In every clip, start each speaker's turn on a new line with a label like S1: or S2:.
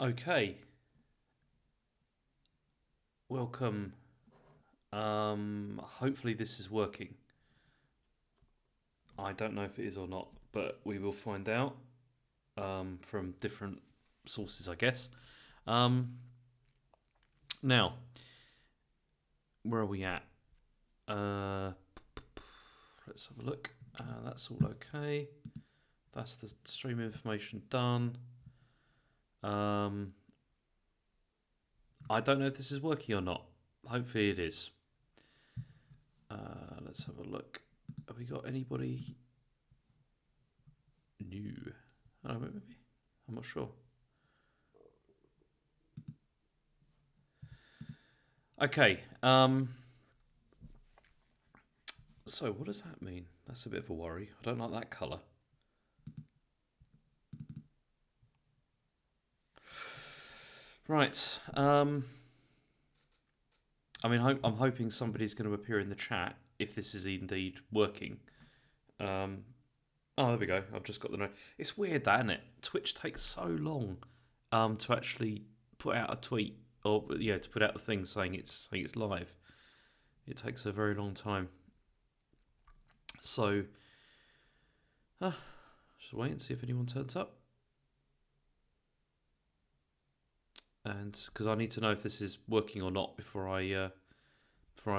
S1: Okay, welcome. Hopefully this is working. I don't know if it is or not, but we will find out from different sources, I guess. Um, Now, where are we at? Uh, let's have a look. That's all okay. That's the stream information done. I don't know if this is working or not. Hopefully it is. Let's have a look. Have we got anybody new? Oh, maybe. I'm not sure. Okay. So what does that mean? That's a bit of a worry. I don't like that colour. Right. I'm hoping somebody's going to appear in the chat if this is indeed working. Oh, there we go. I've just got the note. It's weird, that, isn't it? Twitch takes so long to actually put out a tweet or to put out the thing saying it's live. It takes a very long time. So, just wait and see if anyone turns up. And because I need to know if this is working or not before I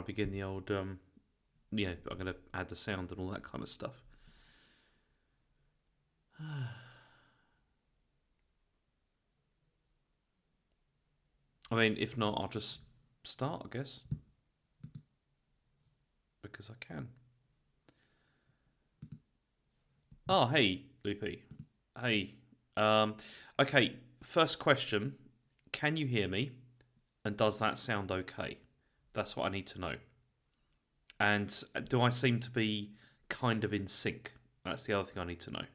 S1: begin the old I'm going to add the sound and all that kind of stuff. I mean, if not, I'll just start, I guess, because I can. Oh, hey, Loopy. Hey. Okay, first question. Can you hear me? And does that sound okay? That's what I need to know. And do I seem to be kind of in sync? That's the other thing I need to know.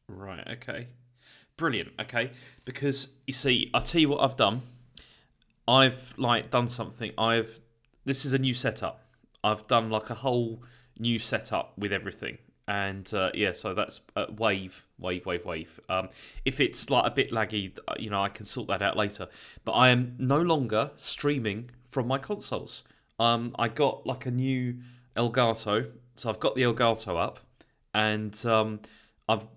S1: Right, okay. Brilliant, okay. Because, you see, I'll tell you what I've done. I've, done something. This is a new setup. I've done, a whole new setup with everything. And so that's wave. If it's a bit laggy, I can sort that out later. But I am no longer streaming from my consoles. I got a new Elgato, so I've got the Elgato up, and I'm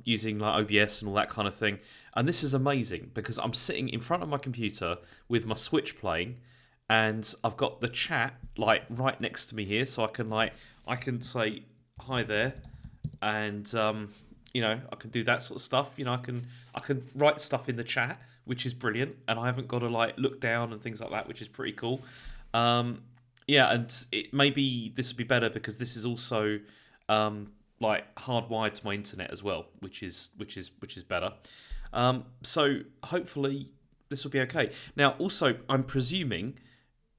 S1: using OBS and all that kind of thing. And this is amazing because I'm sitting in front of my computer with my Switch playing, and I've got the chat right next to me here, so I can say hi there. And I can do that sort of stuff. I can write stuff in the chat, which is brilliant, and I haven't got to look down and things like that, which is pretty cool. And maybe this would be better because this is also hardwired to my internet as well, which is better. So hopefully this will be okay. Now, also, I'm presuming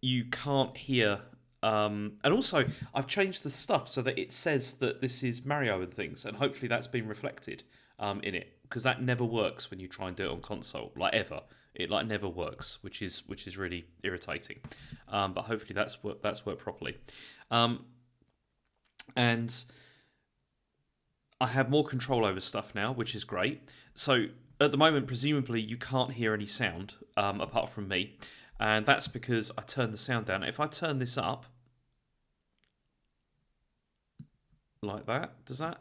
S1: you can't hear. And also, I've changed the stuff so that it says that this is Mario and things, and hopefully that's been reflected in it, because that never works when you try and do it on console, ever. It never works, which is really irritating. But hopefully that's worked properly. And I have more control over stuff now, which is great. So at the moment, presumably you can't hear any sound apart from me. And that's because I turned the sound down. If I turn this up, like that, does that?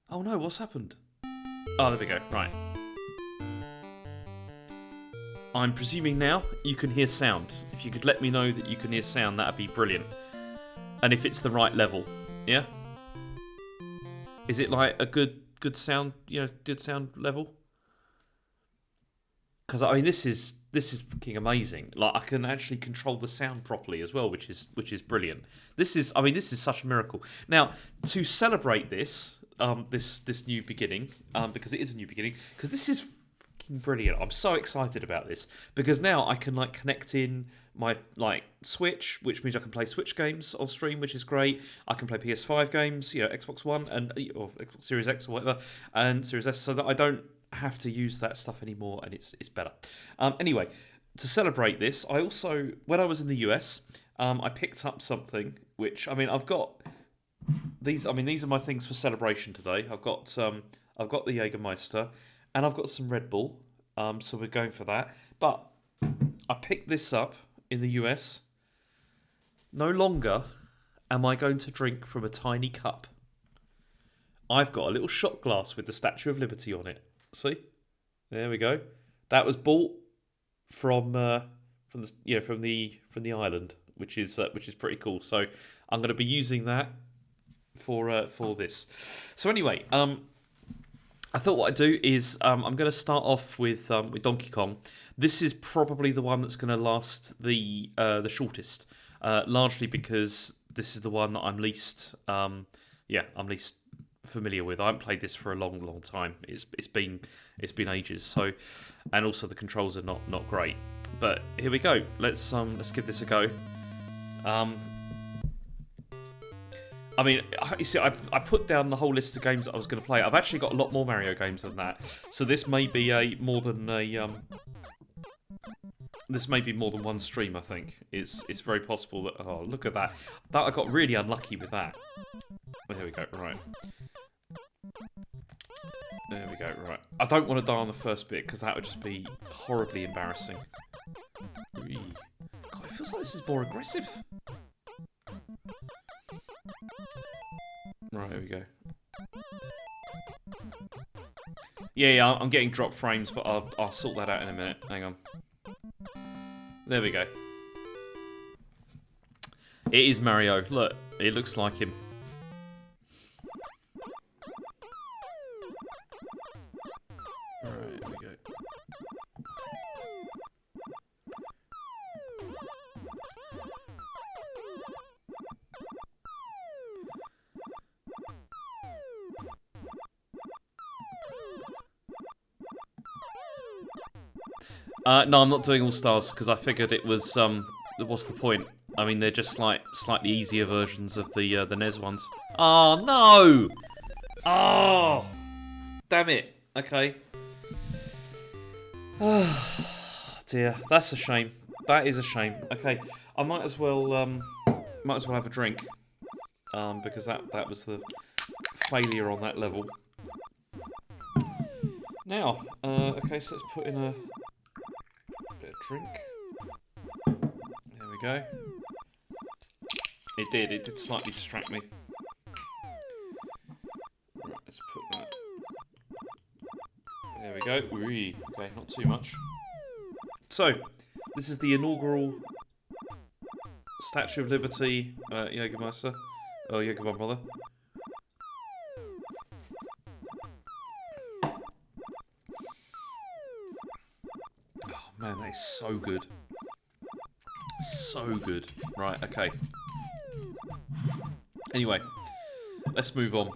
S1: Oh no, what's happened? Oh, there we go, right. I'm presuming now you can hear sound. If you could let me know that you can hear sound, that'd be brilliant. And if it's the right level, yeah? Is it a good sound, good sound level? Because this is fucking amazing. I can actually control the sound properly as well, which is brilliant. This is such a miracle. Now, to celebrate this this new beginning, because it is a new beginning, because this is fucking brilliant. I'm so excited about this because now I can connect in my Switch, which means I can play Switch games on stream, which is great. I can play PS5 games, Xbox One or Xbox Series X or whatever, and Series S, so that I don't have to use that stuff anymore, and it's better. Anyway, to celebrate this, I also, when I was in the US, I picked up something which, I've got these. These are my things for celebration today. I've got a I've got the Jägermeister, and I've got some Red Bull. So we're going for that. But I picked this up in the US. No longer am I going to drink from a tiny cup. I've got a little shot glass with the Statue of Liberty on it. See? There we go. That was bought from the island, which is pretty cool. So I'm going to be using that for this. So anyway, I thought what I'd do is I'm going to start off with Donkey Kong. This is probably the one that's going to last the shortest, largely because this is the one that I'm least least familiar with. I haven't played this for a long time. It's been ages. So, and also the controls are not great. But here we go. Let's give this a go. I mean, you see, I put down the whole list of games that I was going to play. I've actually got a lot more Mario games than that. So this may be more than one stream. I think it's very possible that. Oh, look at that! That I got really unlucky with that. Well, here we go. Right. There we go. Right. I don't want to die on the first bit because that would just be horribly embarrassing. God, it feels like this is more aggressive. Right, here we go. Yeah, I'm getting drop frames, but I'll sort that out in a minute. Hang on. There we go. It is Mario. Look, it looks like him. Right, here we go. No, I'm not doing All Stars because I figured it was what's the point? I mean, they're just like slightly easier versions of the NES ones. Oh no! Oh, damn it. Okay. Oh, dear, that's a shame. That is a shame. Okay, I might as well have a drink because that was the failure on that level. Now, okay, so let's put in a bit of drink. There we go. It did slightly distract me. Right, let's put that. There we go. Whee. Okay, not too much. So, this is the inaugural Statue of Liberty Jägermeister. Oh, Jägermeister. Oh man, that is so good. So good. Right, okay. Anyway, let's move on.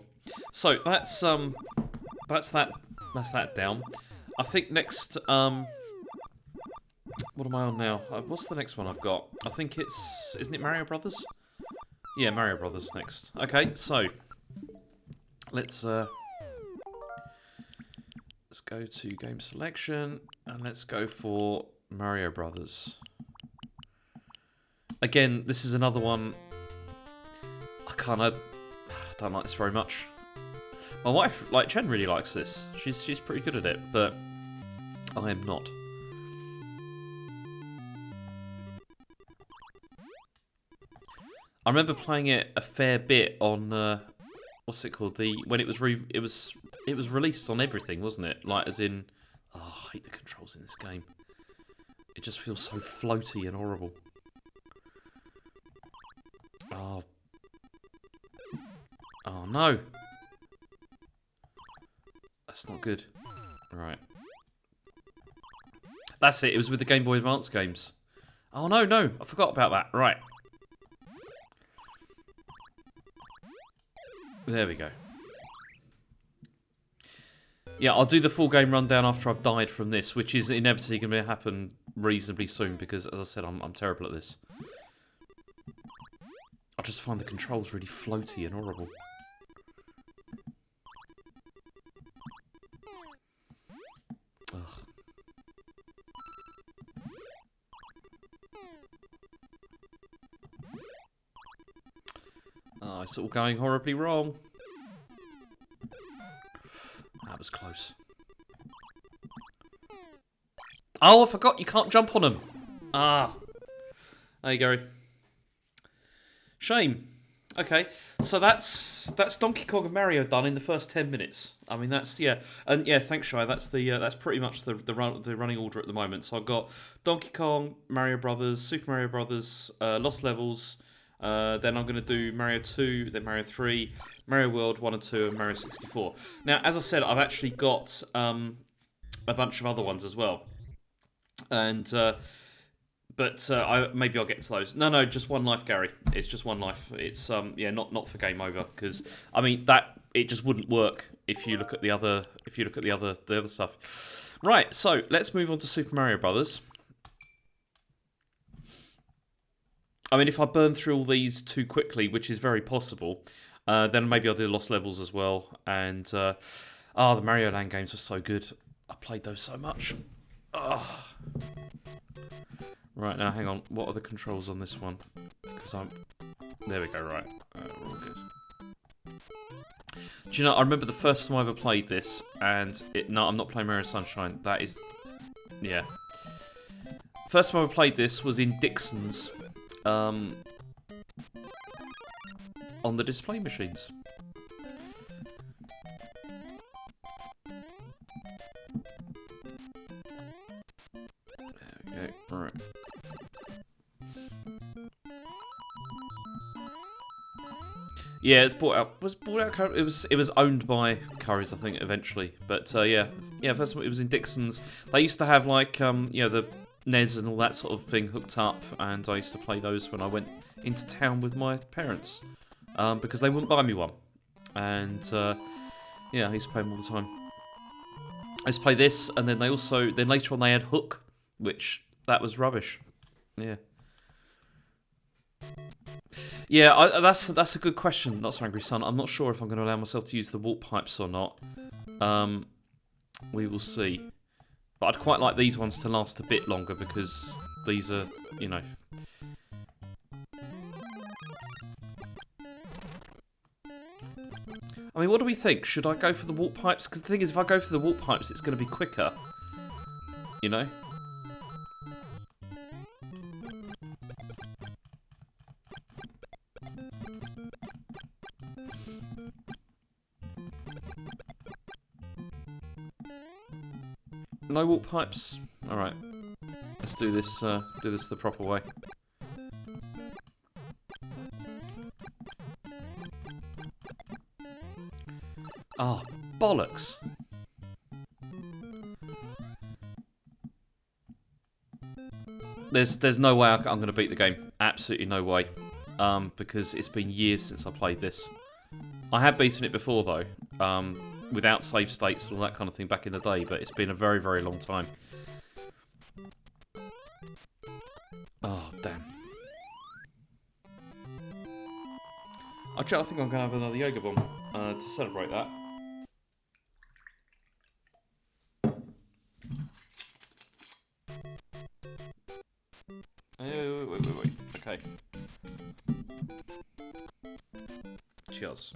S1: So that's that down. I think next what am I on now? What's the next one I've got? I think isn't it Mario Brothers? Yeah, Mario Brothers next. Okay, so let's go to game selection and let's go for Mario Brothers. Again, this is another one I don't like this very much. My wife, Chen, really likes this. She's pretty good at it, but I am not. I remember playing it a fair bit on what's it called? When it was released on everything, wasn't it? Like as in, oh, I hate the controls in this game. It just feels so floaty and horrible. Oh. Oh no. That's not good. Right. That's it. It was with the Game Boy Advance games. Oh no, I forgot about that. Right. There we go. Yeah, I'll do the full game rundown after I've died from this, which is inevitably going to happen reasonably soon because, as I said, I'm terrible at this. I just find the controls really floaty and horrible. Ugh. Oh, it's all going horribly wrong. That was close. Oh, I forgot you can't jump on them. Ah. Hey, Gary. Shame. Okay, so that's Donkey Kong and Mario done in the first 10 minutes. I mean, that's and yeah, thanks, Shai. That's that's pretty much the running order at the moment. So I've got Donkey Kong, Mario Brothers, Super Mario Brothers, Lost Levels. Then I'm going to do Mario 2, then Mario 3, Mario World 1 and 2, and Mario 64. Now, as I said, I've actually got a bunch of other ones as well, and. But maybe I'll get to those. No, just one life, Gary. It's just one life. It's not for game over, because I mean that it just wouldn't work if you look at the other the other stuff. Right, so let's move on to Super Mario Brothers. I mean, if I burn through all these too quickly, which is very possible, then maybe I'll do the Lost Levels as well. And the Mario Land games were so good. I played those so much. Oh. Right, now hang on. What are the controls on this one? Because there we go, right. We're all good. Do you know, I remember the first time I ever played this, and no, I'm not playing Mario Sunshine. That is... Yeah. First time I ever played this was in Dixon's. On the display machines. There we go, right. Yeah, it's bought out. It was owned by Curry's, I think, eventually. But yeah. First of all, it was in Dixon's. They used to have like the NES and all that sort of thing hooked up, and I used to play those when I went into town with my parents because they wouldn't buy me one. And I used to play them all the time. I used to play this, and then then later on they had Hook, which that was rubbish. Yeah. Yeah, that's a good question, Not So Angry Son. I'm not sure if I'm going to allow myself to use the warp pipes or not. We will see. But I'd quite like these ones to last a bit longer, because these are, I mean, what do we think? Should I go for the warp pipes? Because the thing is, if I go for the warp pipes, it's going to be quicker. You know? No warp pipes? Alright. Let's do this the proper way. Oh, bollocks. There's no way I'm going to beat the game. Absolutely no way. Because it's been years since I played this. I have beaten it before, though. Without save states and all that kind of thing back in the day, but it's been a very, very long time. Oh, damn. Actually, I think I'm going to have another Yoga Bomb to celebrate that. Wait. Okay. Cheers.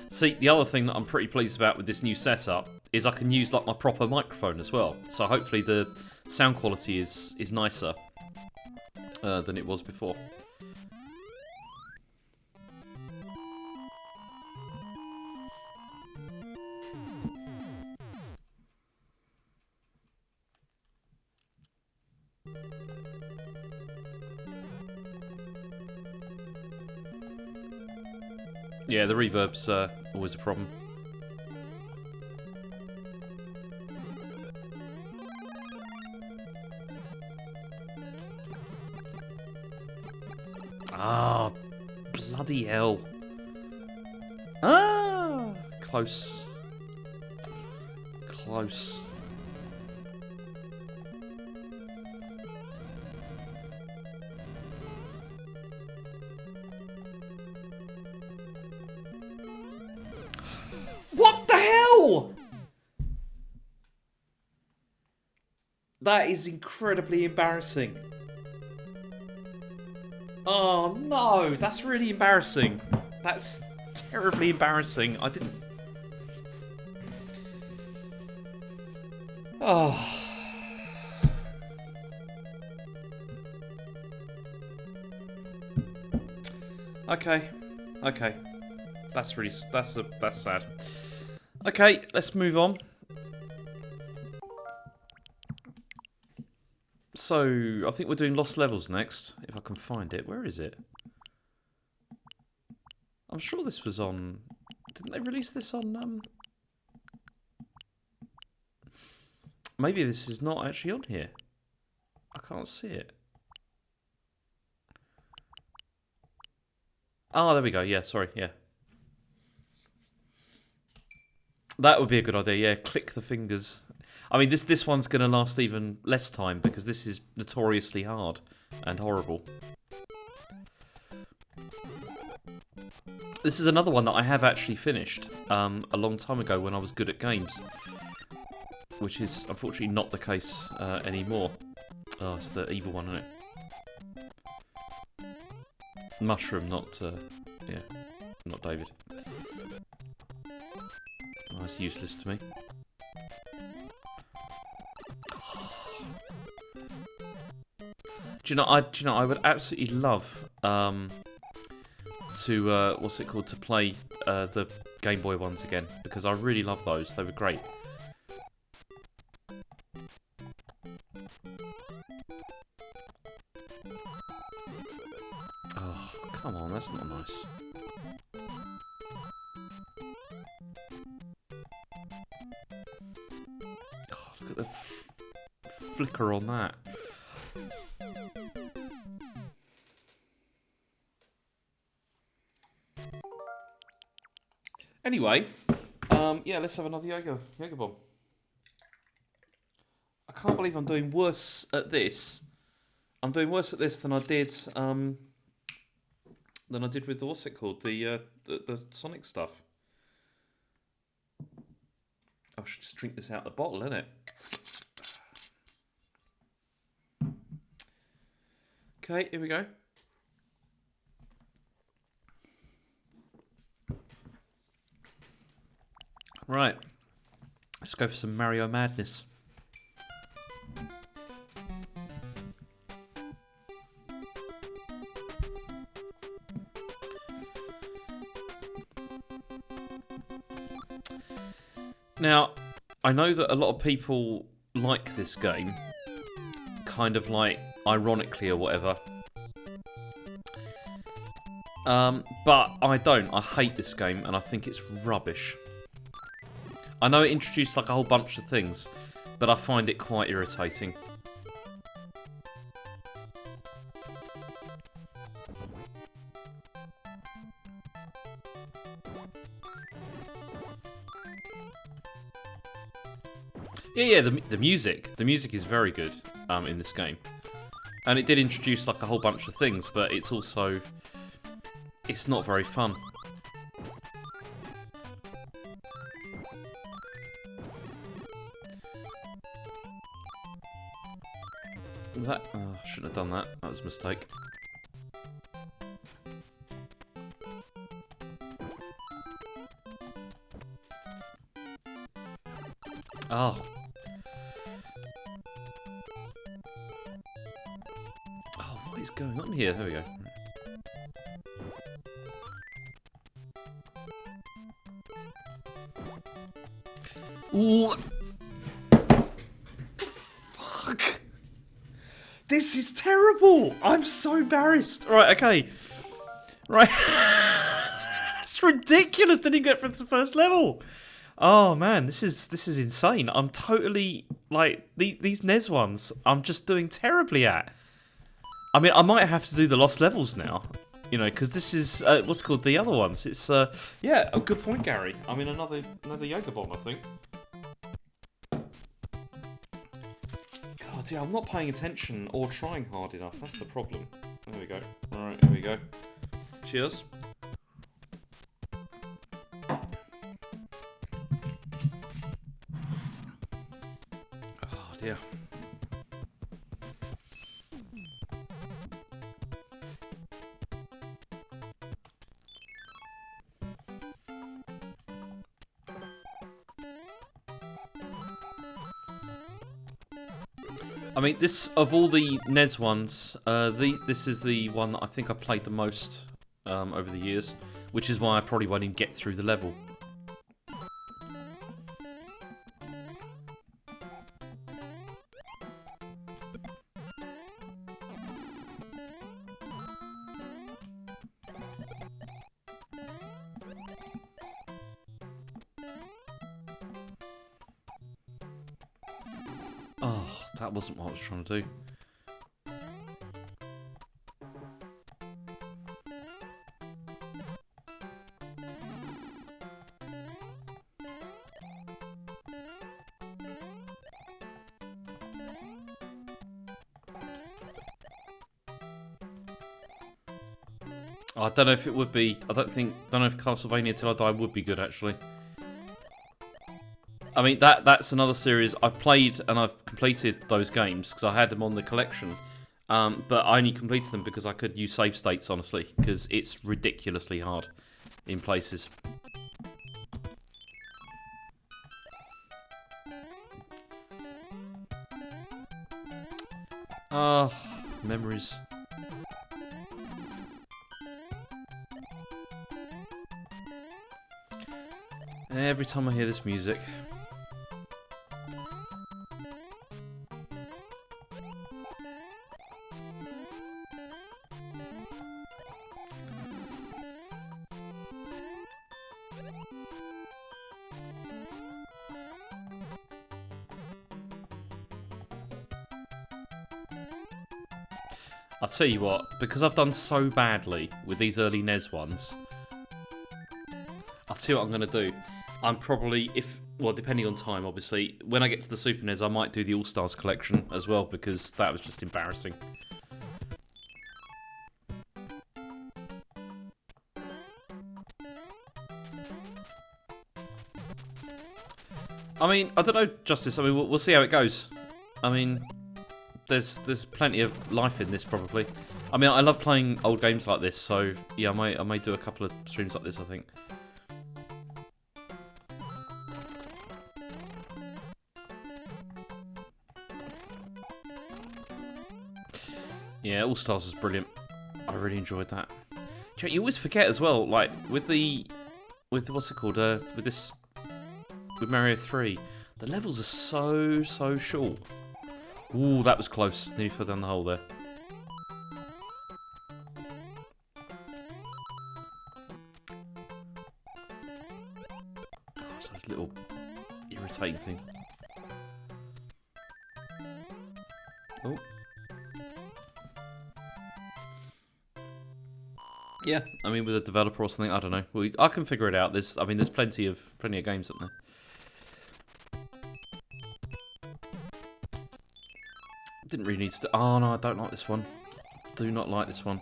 S1: See, the other thing that I'm pretty pleased about with this new setup is I can use like my proper microphone as well. So hopefully the sound quality is nicer than it was before. Yeah, the reverb's always a problem. Ah, bloody hell. Ah, close. Close. What the hell? That is incredibly embarrassing. Oh no, that's really embarrassing. That's terribly embarrassing. I didn't... Oh. Okay. Okay. That's really... That's sad. Okay, let's move on. So, I think we're doing Lost Levels next, if I can find it. Where is it? I'm sure this was on... Didn't they release this on... Maybe this is not actually on here. I can't see it. Oh, there we go. Yeah, sorry. Yeah. That would be a good idea. Yeah, click the fingers. I mean, this one's going to last even less time because this is notoriously hard and horrible. This is another one that I have actually finished a long time ago when I was good at games, which is unfortunately not the case anymore. Oh, it's the evil one, isn't it? Mushroom, not yeah, not David. Oh, that's useless to me. Do you know? I would absolutely love to what's it called, to play the Game Boy ones again, because I really love those. They were great. Oh, come on, that's not nice. God, look at the flicker on that. Anyway, yeah, let's have another Jaeger bomb. I can't believe I'm doing worse at this. I'm doing worse at this than I did with the, what's it called, the Sonic stuff. I should just drink this out of the bottle, innit? Okay, here we go. Right, let's go for some Mario madness. Now, I know that a lot of people like this game, kind of like ironically or whatever. But I don't. I hate this game and I think it's rubbish. I know it introduced like a whole bunch of things, but I find it quite irritating. Yeah, the music is very good in this game, and it did introduce like a whole bunch of things, but it's not very fun. That I shouldn't have done that. That was a mistake. Oh. Oh, what is going on here? There we go. Ooh. Fuck. This is terrible. I'm so embarrassed. Right, okay. Right. That's ridiculous. Didn't even get through the first level. Oh man, this is insane. I'm totally like these SNES ones. I'm just doing terribly at. I mean, I might have to do the Lost Levels now. You know, because this is what's it called the other ones. It's yeah, a good point, Gary. I mean, another Jaeger bomb, I think. God, yeah, I'm not paying attention or trying hard enough. That's the problem. There we go. All right, here we go. Cheers. Oh dear. I mean, this of all the NES ones, this is the one that I think I played the most over the years, which is why I probably won't even get through the level. Oh, that wasn't what I was trying to do. I don't know if it would be. Don't know if Castlevania Till I Die would be good actually. I mean, that's another series I've played and I've completed those games because I had them on the collection. But I only completed them because I could use save states, honestly, because it's ridiculously hard in places. Ah, memories. Every time I hear this music. I'll tell you what, because I've done so badly with these early NES ones, I'll tell you what I'm going to do. I'm probably, well, depending on time, obviously, when I get to the Super NES, I might do the All-Stars collection as well, because that was just embarrassing. I mean, I don't know, Justice, I mean, we'll see how it goes. I mean, there's plenty of life in this, probably. I mean, I love playing old games like this, so, yeah, I may do a couple of streams like this, I think. Yeah, All Stars was brilliant. I really enjoyed that. You always forget as well, like with what's it called? With Mario 3, the levels are so short. Ooh, that was close. Nearly fell down the hole there. Oh, it's those little irritating thing. Oh. Yeah, I mean, with a developer or something, I don't know. I can figure it out. There's plenty of games, isn't there? Didn't really need to. Oh no, I don't like this one. Do not like this one.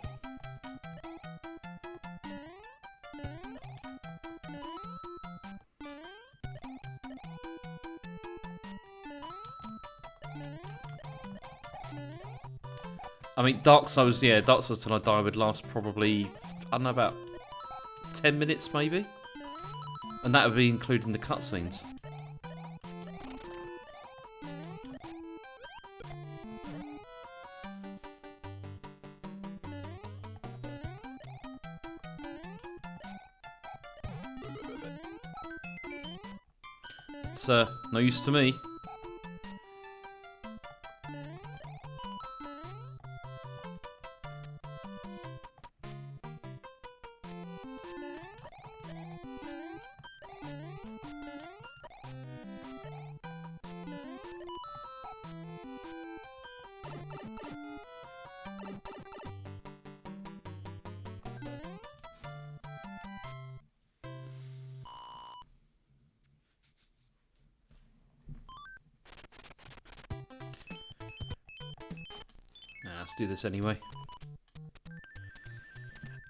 S1: I mean, Dark Souls, yeah, Dark Souls Till I Die would last probably, I don't know, about 10 minutes maybe? And that would be including the cutscenes. It's no use to me. Let's do this anyway.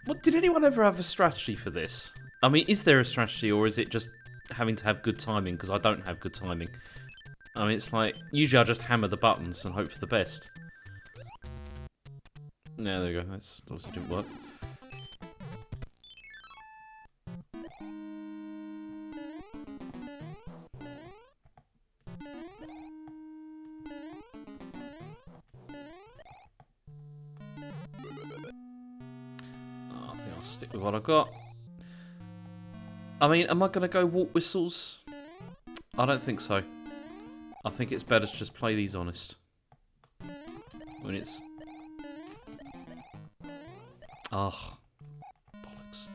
S1: What, did anyone ever have a strategy for this? I mean, is there a strategy, or is it just having to have good timing? Because I don't have good timing. I mean, it's like, usually I just hammer the buttons and hope for the best. Yeah, there you go. That obviously didn't work. I think I'll stick with what I've got. I mean, am I going to go walk whistles? I don't think so. I think it's better to just play these honest. When it's... Oh, bollocks.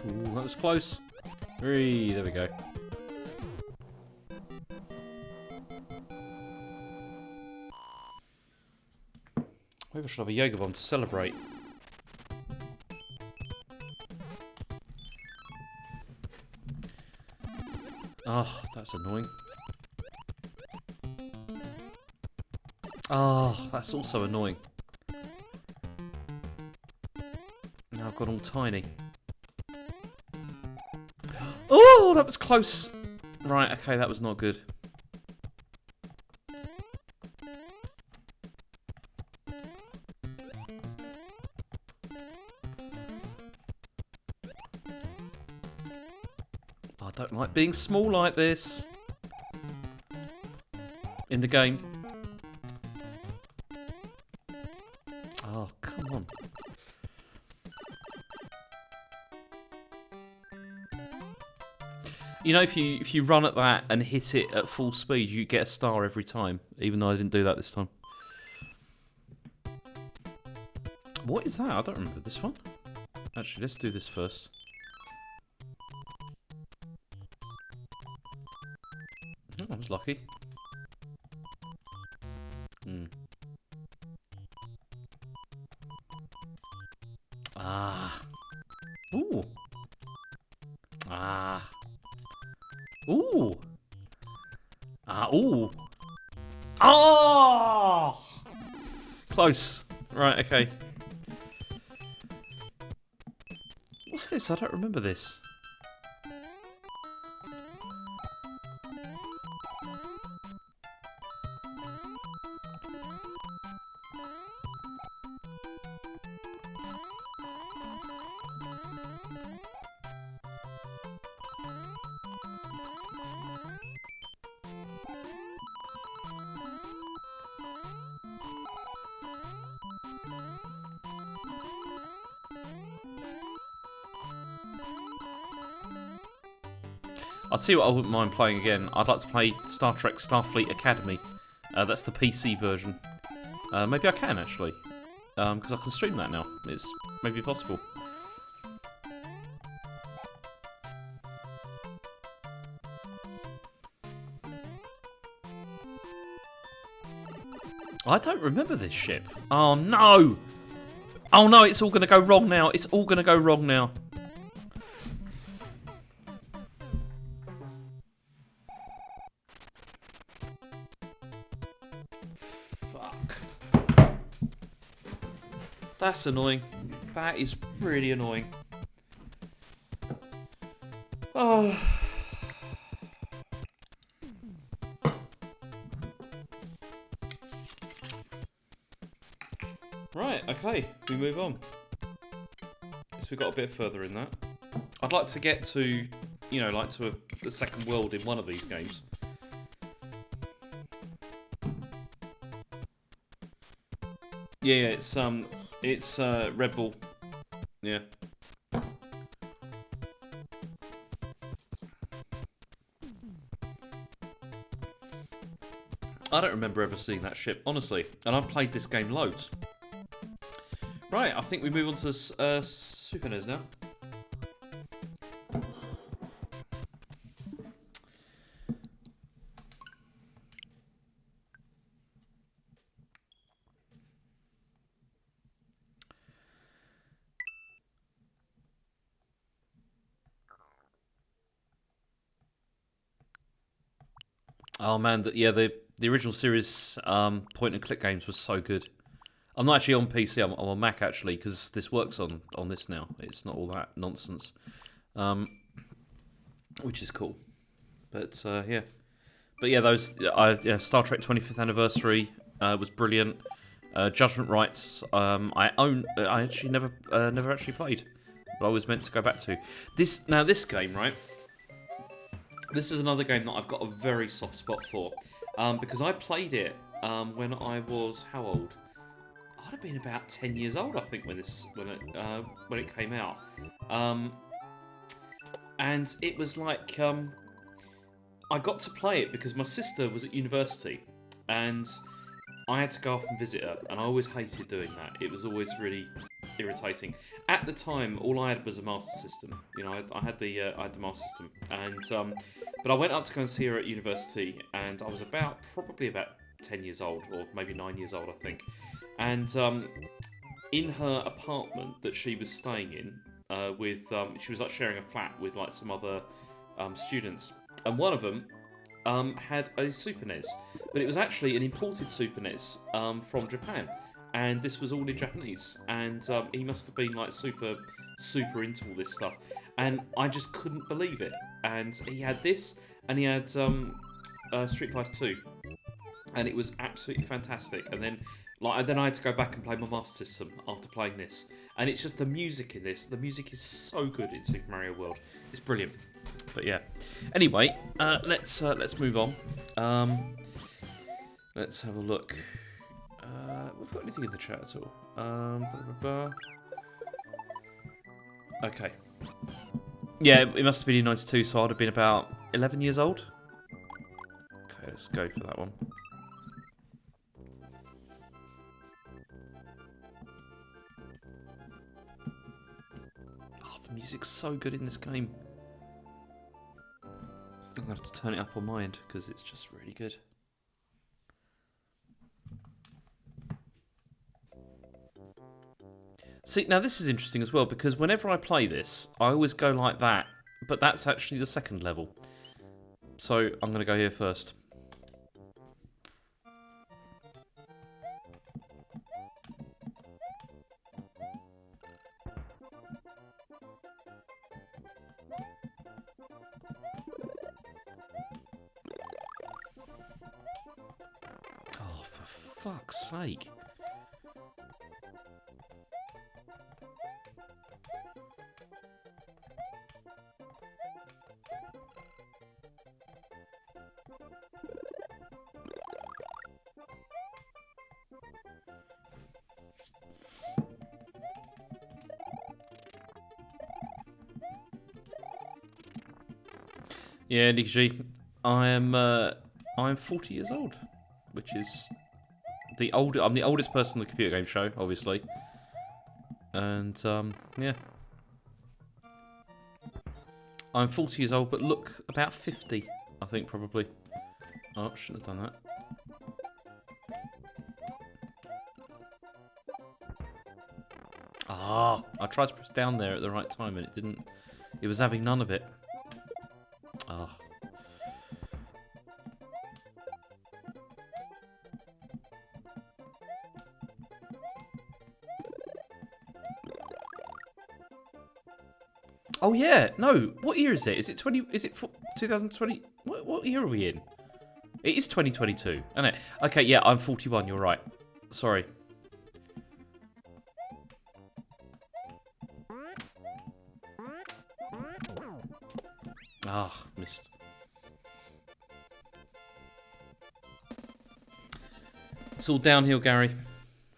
S1: Ooh, that was close. Three, there we go. Maybe I should have a yoga bomb to celebrate. Oh, that's annoying. Oh, that's also annoying. Now I've gone all tiny. Oh, that was close. Right, okay, that was not good. I don't like being small like this. In the game. Oh, come on. You know, if you run at that and hit it at full speed, you get a star every time. Even though I didn't do that this time. What is that? I don't remember this one. Actually, let's do this first. Oh, I was lucky. Ah. Ooh. Ah. Ooh. Ah, ooh. Oh! Close. Right, okay. What's this? I don't remember this. I'll tell you what I wouldn't mind playing again. I'd like to play Star Trek Starfleet Academy. That's the PC version. Maybe I can, actually. Because I can stream that now. It's maybe possible. I don't remember this ship. Oh, no! Oh, no, it's all going to go wrong now. It's all going to go wrong now. That's annoying. That is really annoying. Oh. Right, okay, we move on. So we got a bit further in that. I'd like to get to, you know, like to the second world in one of these games. Yeah, it's It's Red Bull. Yeah. I don't remember ever seeing that ship, honestly. And I've played this game loads. Right, I think we move on to Super NES now. Oh man, the original series point and click games was so good. I'm not actually on PC. I'm on Mac actually because this works on this now. It's not all that nonsense, which is cool. But yeah, those Star Trek 25th anniversary was brilliant. Judgment Rights. I actually never actually played, but I was meant to go back to this. Now this game, right? This is another game that I've got a very soft spot for, because I played it when I was how old? I'd have been about 10 years old, I think, when it came out, and it was like I got to play it because my sister was at university, and I had to go off and visit her, and I always hated doing that. It was always really irritating. At the time, all I had was a Master System. You know, I had the Master System, and but I went up to go and see her at university, and I was probably about 10 years old, or maybe 9 years old, I think. And in her apartment that she was staying in, she was like sharing a flat with like some other students, and one of them had a Super NES, but it was actually an imported Super NES from Japan, and this was all in Japanese, and he must have been like super into all this stuff, and I just couldn't believe it. And he had this, and he had Street Fighter 2, and it was absolutely fantastic. And then I had to go back and play my Master System after playing this, and it's just the music in this. The music is so good in Super Mario World. It's brilliant. But yeah. Anyway, let's move on. Let's have a look. We've got anything in the chat at all? Blah, blah, blah. Okay. Yeah, it must have been in 92, so I'd have been about 11 years old. Okay, let's go for that one. Oh, the music's so good in this game. I'm going to have to turn it up on my end, because it's just really good. See, now this is interesting as well, because whenever I play this, I always go like that, but that's actually the second level. So, I'm going to go here first. Oh, for fuck's sake. Yeah, DG, I'm 40 years old, which is I'm the oldest person on the computer game show, obviously, and yeah, I'm 40 years old, but look about 50, I think probably. Oh, shouldn't have done that. Ah, I tried to press down there at the right time and it didn't. It was having none of it. Ah. Oh yeah, no. What year is it? Is it 20? Is it 2020? What year are we in? It is 2022, isn't it? Okay, yeah, I'm 41. You're right. Sorry. Ah, missed. It's all downhill, Gary.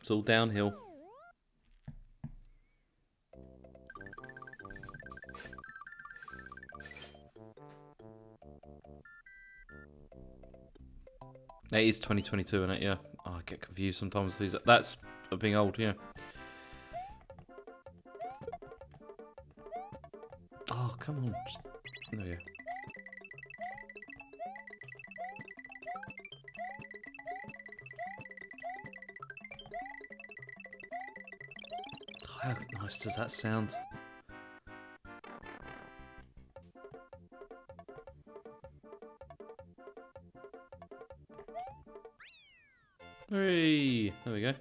S1: It's all downhill. It is 2022, isn't it? Yeah. Oh, I get confused sometimes. That's being old, yeah. Oh, come on. There we go. Oh, how nice does that sound? Hooray! There we go.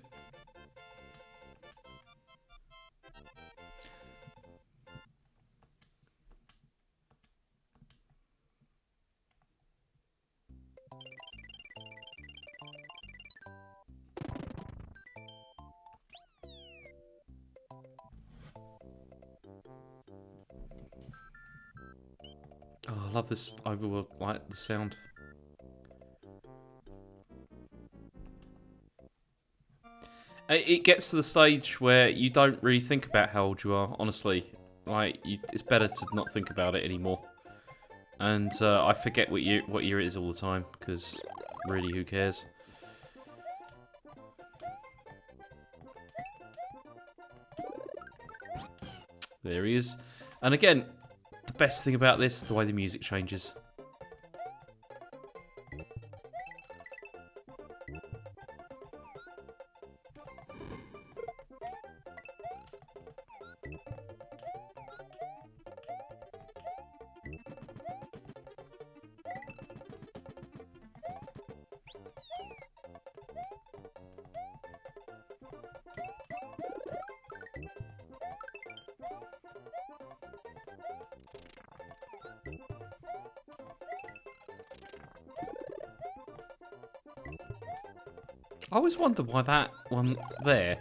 S1: Oh, I love this overworld, like the sound. It gets to the stage where you don't really think about how old you are, honestly. Like, it's better to not think about it anymore. And I forget what year it is all the time, because really, who cares? There he is. And again, the best thing about this, the way the music changes. I always wonder why that one there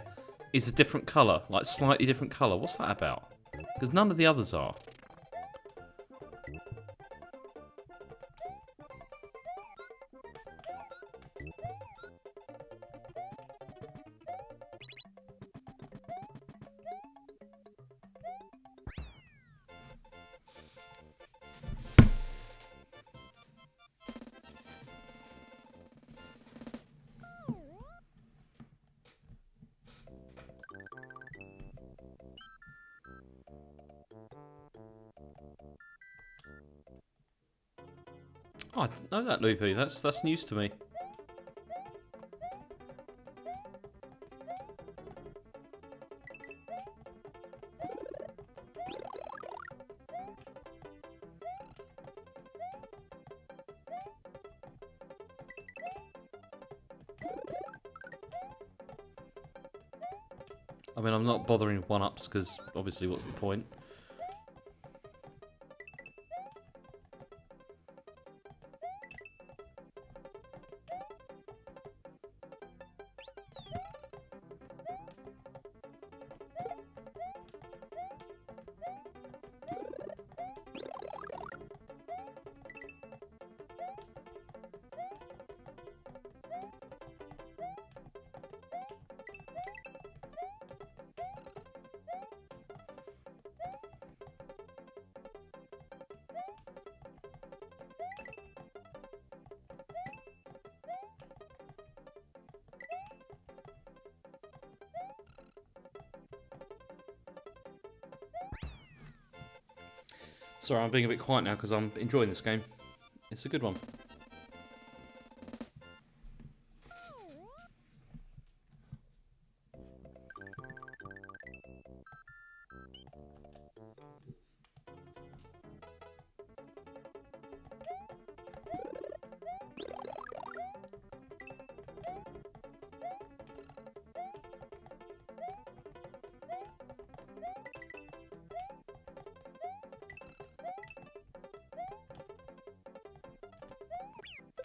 S1: is a different colour, like slightly different colour. What's that about? Because none of the others are. Oh, I didn't know that, Loopy. That's news to me. I mean, I'm not bothering with one-ups because obviously, what's the point? Sorry, I'm being a bit quiet now because I'm enjoying this game. It's a good one.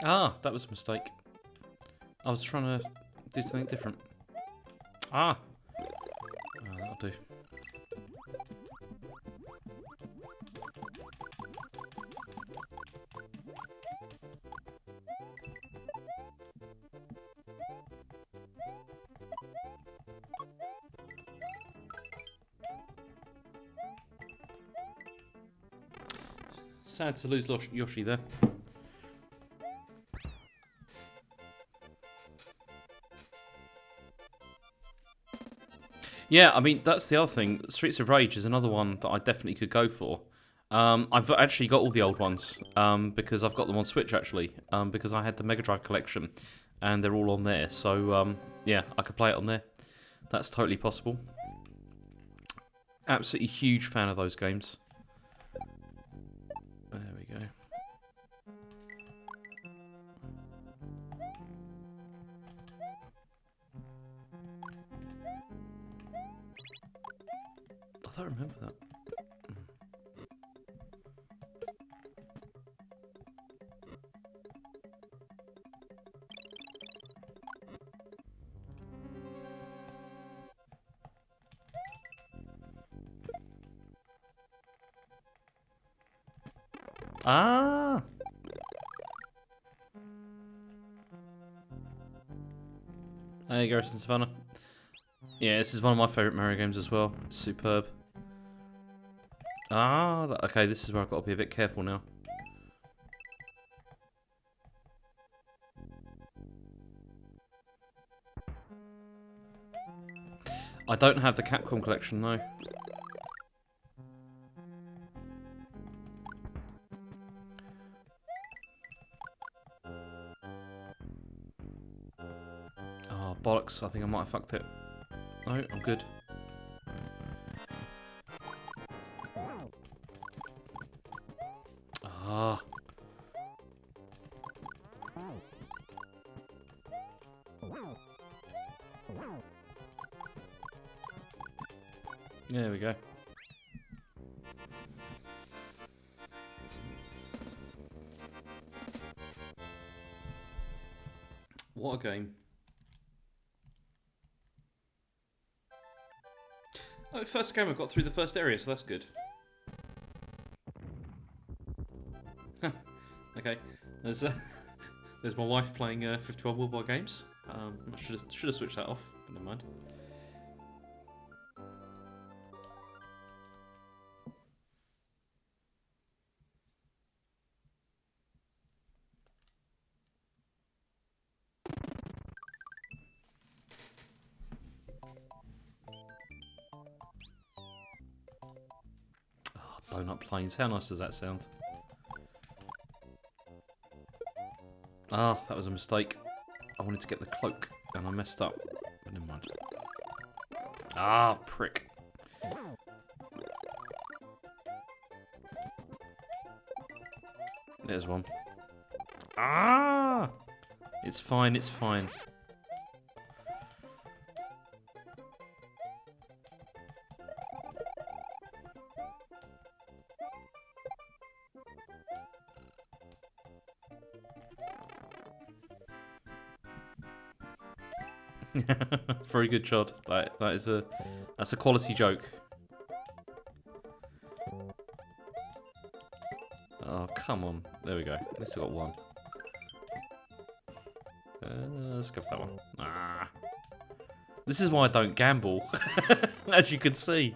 S1: Ah, that was a mistake. I was trying to do something different. Ah! Oh, that'll do. Sad to lose Yoshi there. Yeah, I mean, that's the other thing. Streets of Rage is another one that I definitely could go for. I've actually got all the old ones because I've got them on Switch, actually, because I had the Mega Drive collection, and they're all on there. So, yeah, I could play it on there. That's totally possible. Absolutely huge fan of those games. There we go. I don't remember that. Ah! Hey, Garrison Savannah. Yeah, this is one of my favourite Mario games as well. It's superb. Ah, okay, this is where I've got to be a bit careful now. I don't have the Capcom collection, no. Oh, bollocks, I think I might have fucked it. No, I'm good. Ah. There we go. What a game. Oh, first game I got through the first area, so that's good. Okay, there's my wife playing 51 World War games. I should have switched that off, but never mind. Oh, donut planes, how nice does that sound? Ah, that was a mistake. I wanted to get the cloak, and I messed up. But never mind. Ah, prick. There's one. Ah! It's fine, it's fine. Very good, Chod. That's a quality joke. Oh, come on. There we go. At least I got one. Let's go for that one. Ah. This is why I don't gamble, as you can see.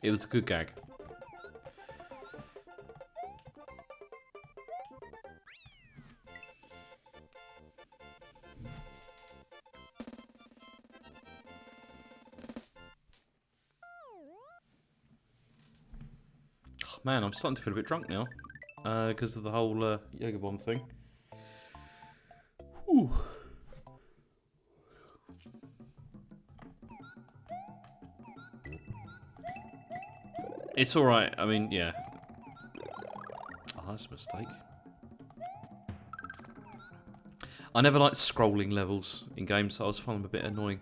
S1: It was a good gag. Oh, man, I'm starting to feel a bit drunk now. Because of the whole yoga bomb thing. Whew. It's alright, I mean, yeah. Oh, that's a mistake. I never liked scrolling levels in games, so I was finding them a bit annoying.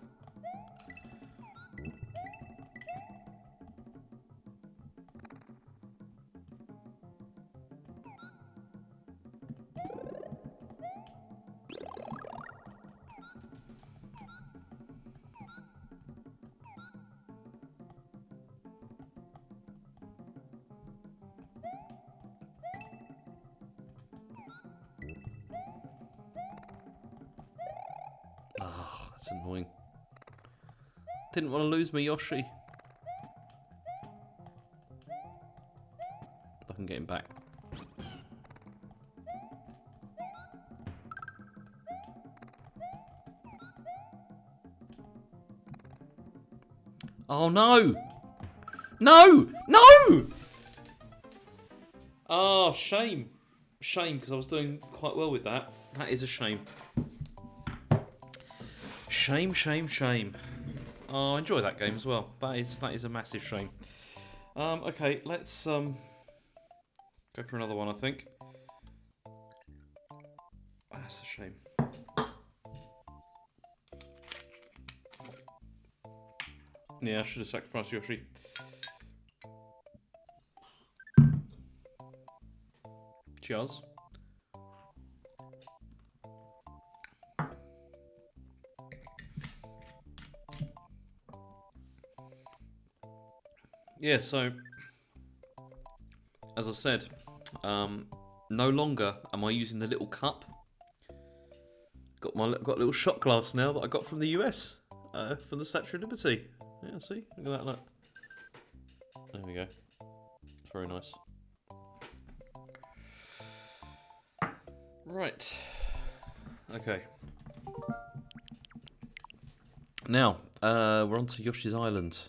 S1: That's annoying. Didn't want to lose my Yoshi. If I can get him back. Oh no! No! No! Oh, shame. Shame, because I was doing quite well with that. That is a shame. Shame, shame, shame. Oh, I enjoy that game as well. That is a massive shame. Okay, let's go for another one, I think. That's a shame. Yeah, I should have sacrificed Yoshi. Cheers. Yeah, so as I said, no longer am I using the little cup. Got a little shot glass now that I got from the US, from the Statue of Liberty. Yeah, see, look at that. Look. There we go. It's very nice. Right. Okay. Now, we're on to Yoshi's Island.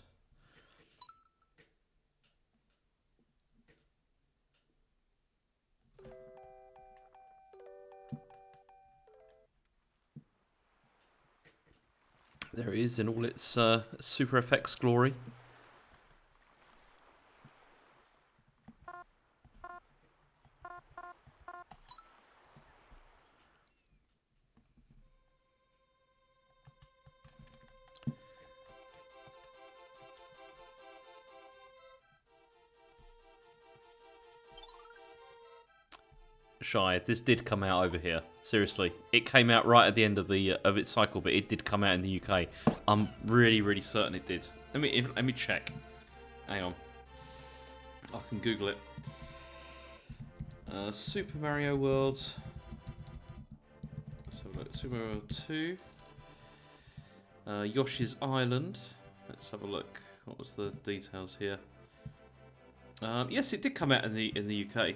S1: There it is in all its super effects glory. Shy, this did come out over here. Seriously, it came out right at the end of the of its cycle, but it did come out in the UK. I'm really, really certain it did. Let me check. Hang on, I can Google it. Super Mario World. Let's have a look. Super Mario World 2. Yoshi's Island. Let's have a look. What was the details here? Yes, it did come out in the UK.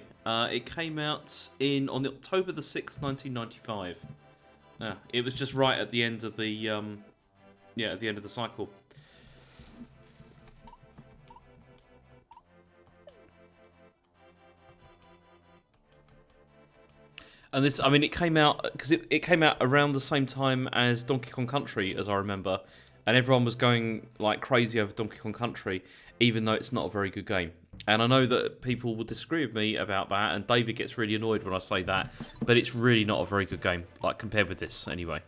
S1: It came out on October the 6th, 1995. It was just right at the end of the at the end of the cycle. And this, I mean, it came out because it came out around the same time as Donkey Kong Country, as I remember, and everyone was going like crazy over Donkey Kong Country, even though it's not a very good game. And I know that people will disagree with me about that, and David gets really annoyed when I say that, but it's really not a very good game, like compared with this, anyway.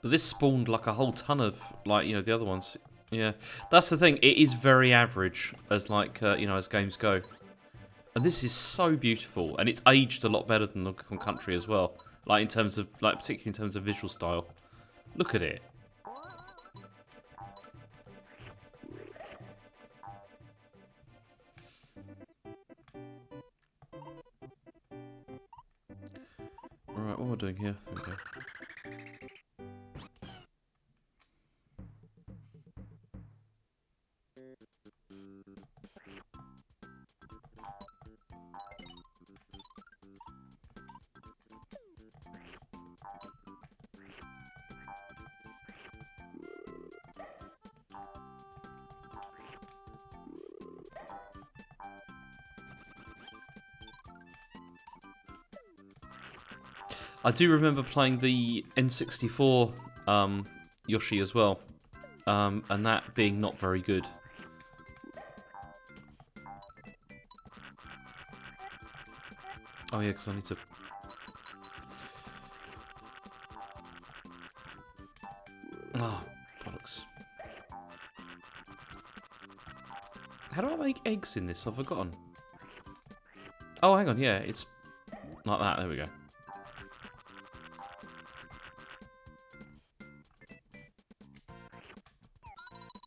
S1: But this spawned like a whole ton of, like, the other ones. Yeah, that's the thing. It is very average as, like, as games go. And this is so beautiful, and it's aged a lot better than Donkey Kong Country as well. Like, in terms of, like, particularly in terms of visual style. Look at it. Alright, what am I doing here? There we go. I do remember playing the N64 Yoshi as well, and that being not very good. Oh yeah, because I need to... Oh, bollocks. How do I make eggs in this? I've forgotten. Oh, hang on, yeah, it's like that, there we go.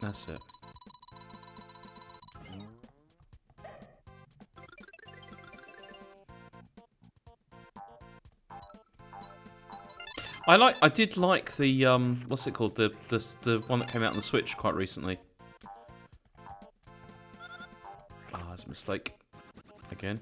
S1: That's it. I did like the what's it called? The one that came out on the Switch quite recently. Ah, that's a mistake. Again.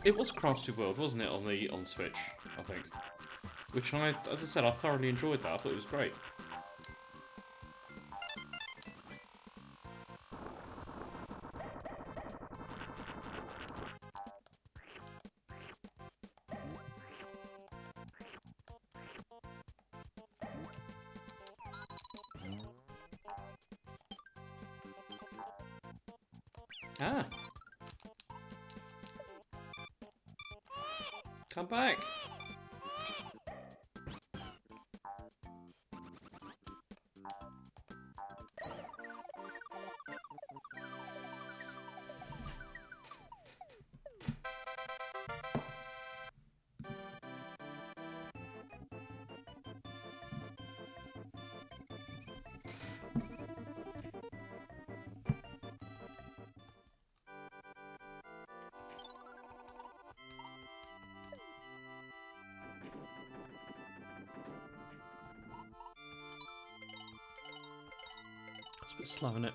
S1: It was Crafted World, wasn't it, on Switch? I think. Which as I said, I thoroughly enjoyed that. I thought it was great. Ah. Come back. It's a bit slow, isn't it?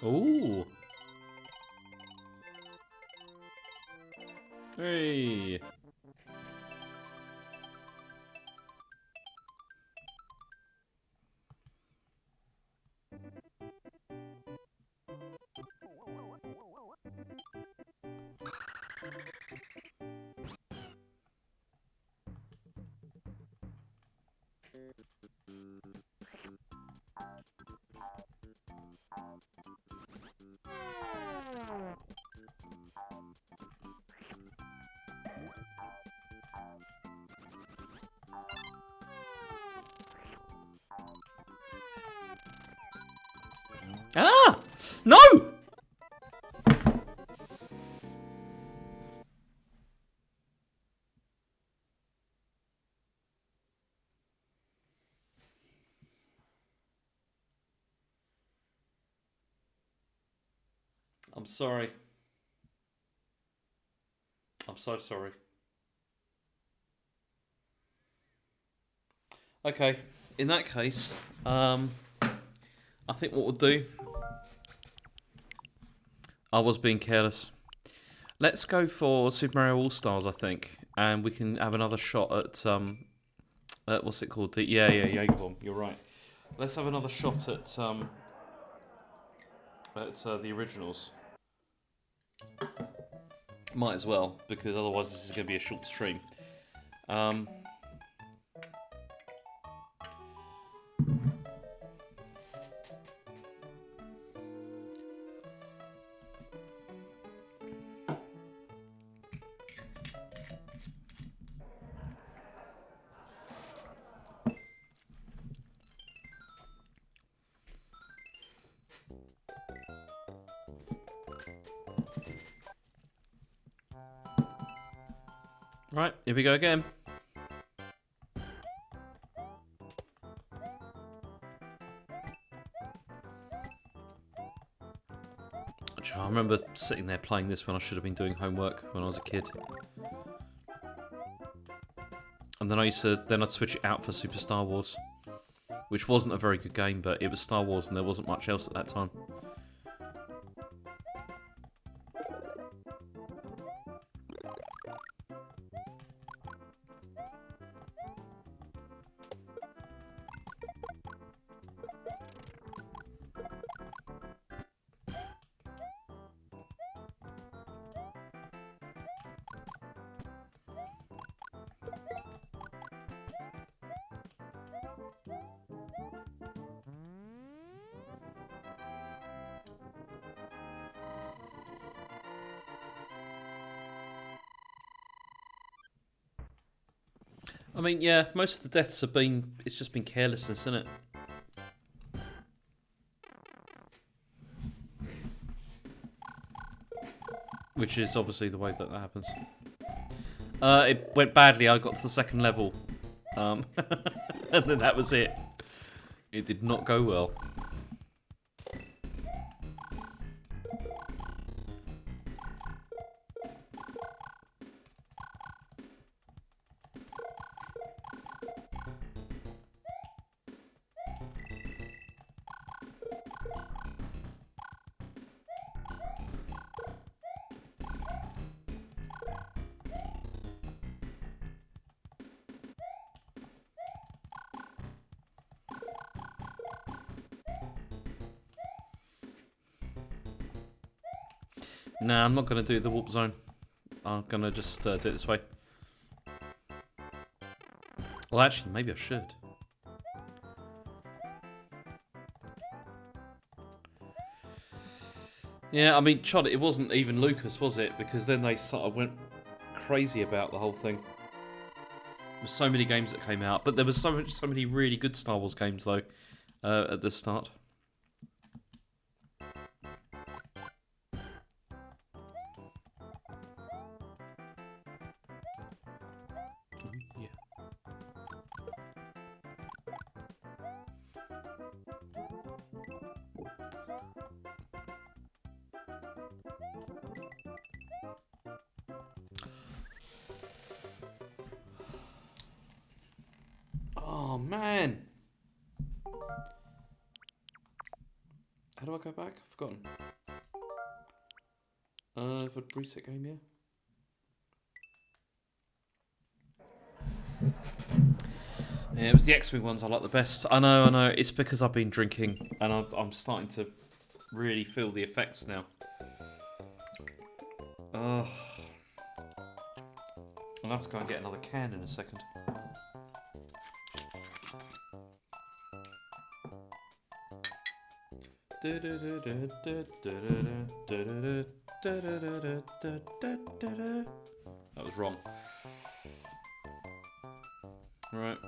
S1: Ooh. Hey. Ah! No! I'm sorry. I'm so sorry. Okay, in that case, I think what we'll do... I was being careless. Let's go for Super Mario All-Stars, I think. And we can have another shot at what's it called? Yeah, Jaeger Bomb. You're right. Let's have another shot at the originals. Might as well, because otherwise this is going to be a short stream. Right, here we go again. I remember sitting there playing this when I should have been doing homework when I was a kid. And then I'd switch it out for Super Star Wars, which wasn't a very good game, but it was Star Wars and there wasn't much else at that time. I mean, yeah, most of the deaths have been... It's just been carelessness, isn't it? Which is obviously the way that happens. It went badly. I got to the second level. And then that was it. It did not go well. Nah, I'm not going to do the warp zone. I'm going to just do it this way. Well, actually, maybe I should. Yeah, I mean, Chod, it wasn't even Lucas, was it? Because then they sort of went crazy about the whole thing. There's so many games that came out, but there was so many really good Star Wars games though at the start. Yeah. Oh man. How do I go back? I've forgotten. For reset game, yeah. Yeah, it was the X-Wing ones I like the best. I know. It's because I've been drinking and I'm starting to really feel the effects now. I'll have to go and get another can in a second. That was wrong. Right.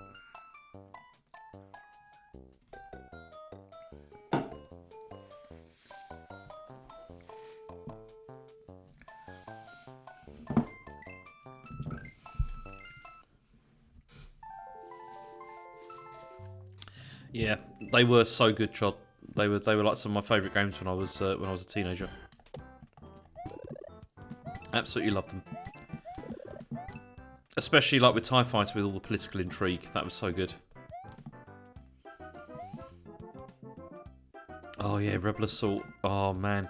S1: Yeah, they were so good, Chod. They were like some of my favourite games when I was a teenager. Absolutely loved them. Especially like with TIE Fighter with all the political intrigue. That was so good. Oh yeah, Rebel Assault. Oh man.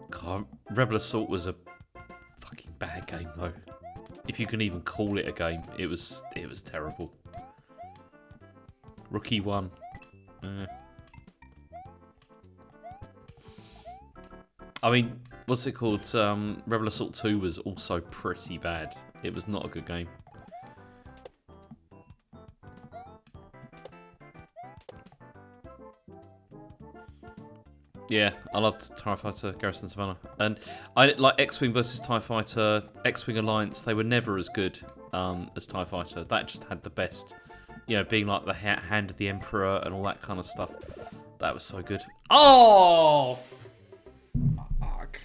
S1: God, Rebel Assault was a fucking bad game though. If you can even call it a game, it was terrible. Rookie 1. I mean, what's it called? Rebel Assault 2 was also pretty bad. It was not a good game. Yeah, I loved TIE Fighter Garrison Savannah. And I like X-Wing versus TIE Fighter, X-Wing Alliance, they were never as good as TIE Fighter. That just had the best, you know, being like the hand of the Emperor and all that kind of stuff. That was so good. Oh! Fuck.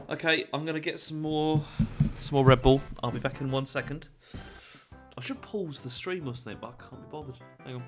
S1: Okay, I'm going to get some more Red Bull. I'll be back in 1 second. I should pause the stream, wasn't it? But I can't be bothered. Hang on.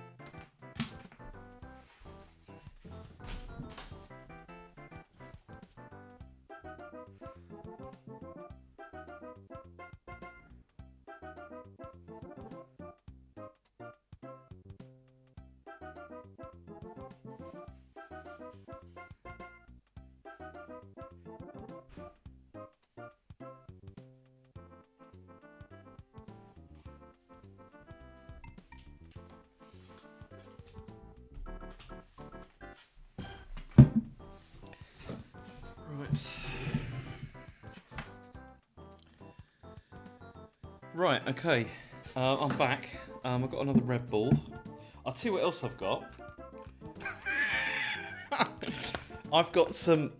S1: Right, okay. I'm back. I've got another Red Bull. I'll tell you what else I've got. I've got some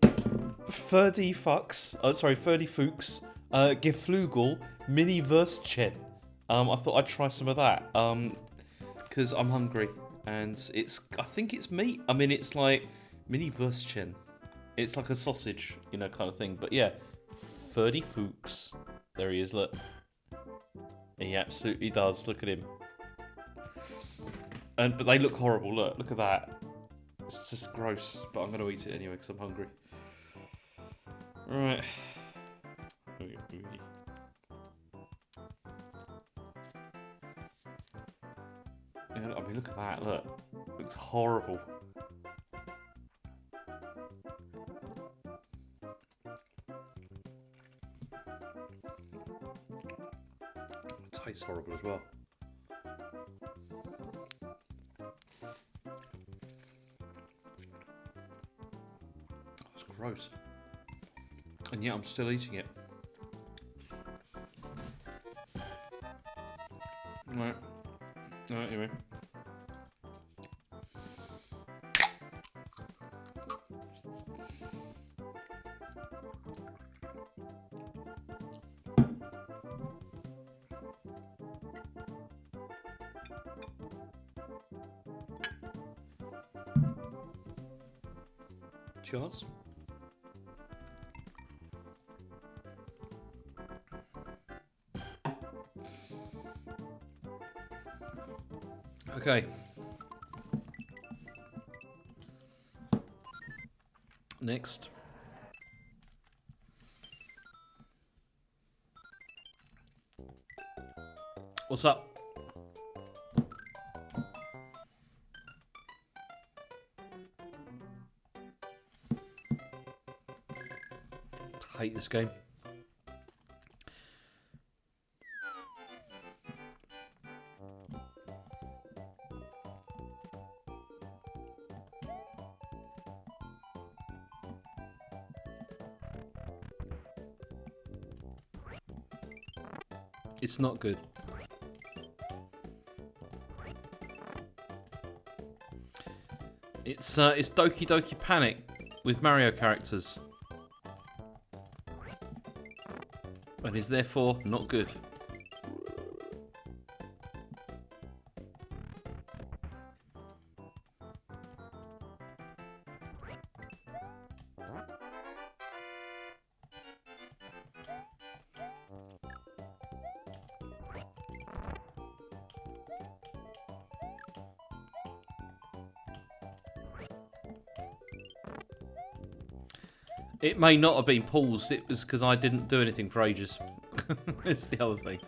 S1: 30 fucks. Sorry, 30 fooks. Geflügel mini Wurstchen. I thought I'd try some of that. Because I'm hungry and I think it's meat. I mean, it's like mini Wurstchen. It's like a sausage, you know, kind of thing. But yeah, 30 fooks. There he is. Look. He absolutely does. Look at him. But they look horrible. Look at that. It's just gross. But I'm going to eat it anyway because I'm hungry. Right. I mean, look at that. Look. It looks horrible. It tastes horrible as well. That's gross. And yet I'm still eating it. Right. Anyway. Cheers. Okay. Next. What's up? I hate this game. It's not good. It's Doki Doki Panic with Mario characters. And is therefore not good. It may not have been paused, it was because I didn't do anything for ages. It's the other thing.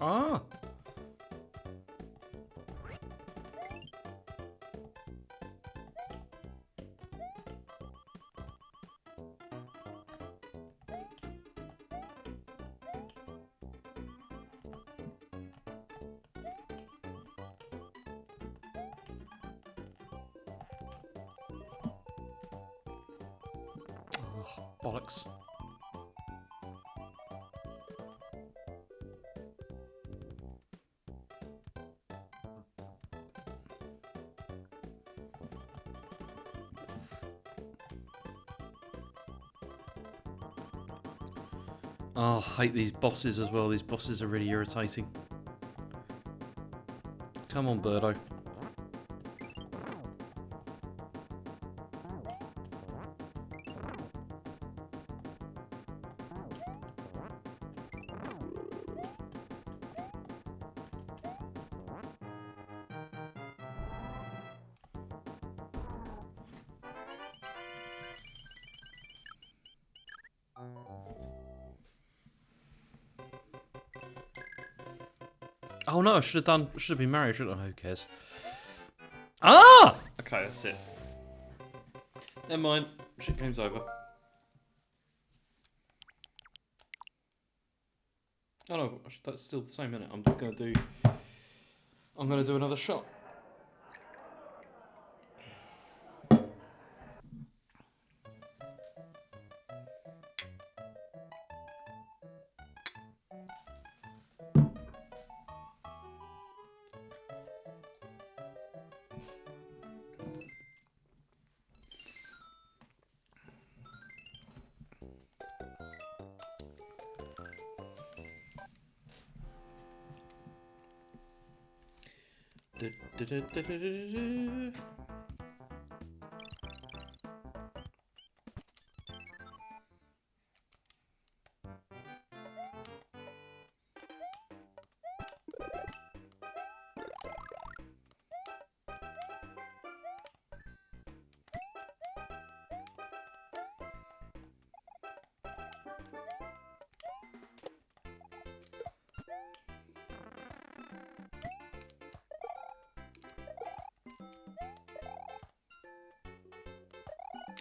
S1: Ah. Oh, bollocks. Oh, I hate these bosses as well. These bosses are really irritating. Come on, Birdo. Oh no, I should have been Mario, shouldn't I? Who cares? Ah! Okay, that's it. Never mind. Shit, game's over. Oh no, that's still the same, isn't it? I'm gonna do another shot.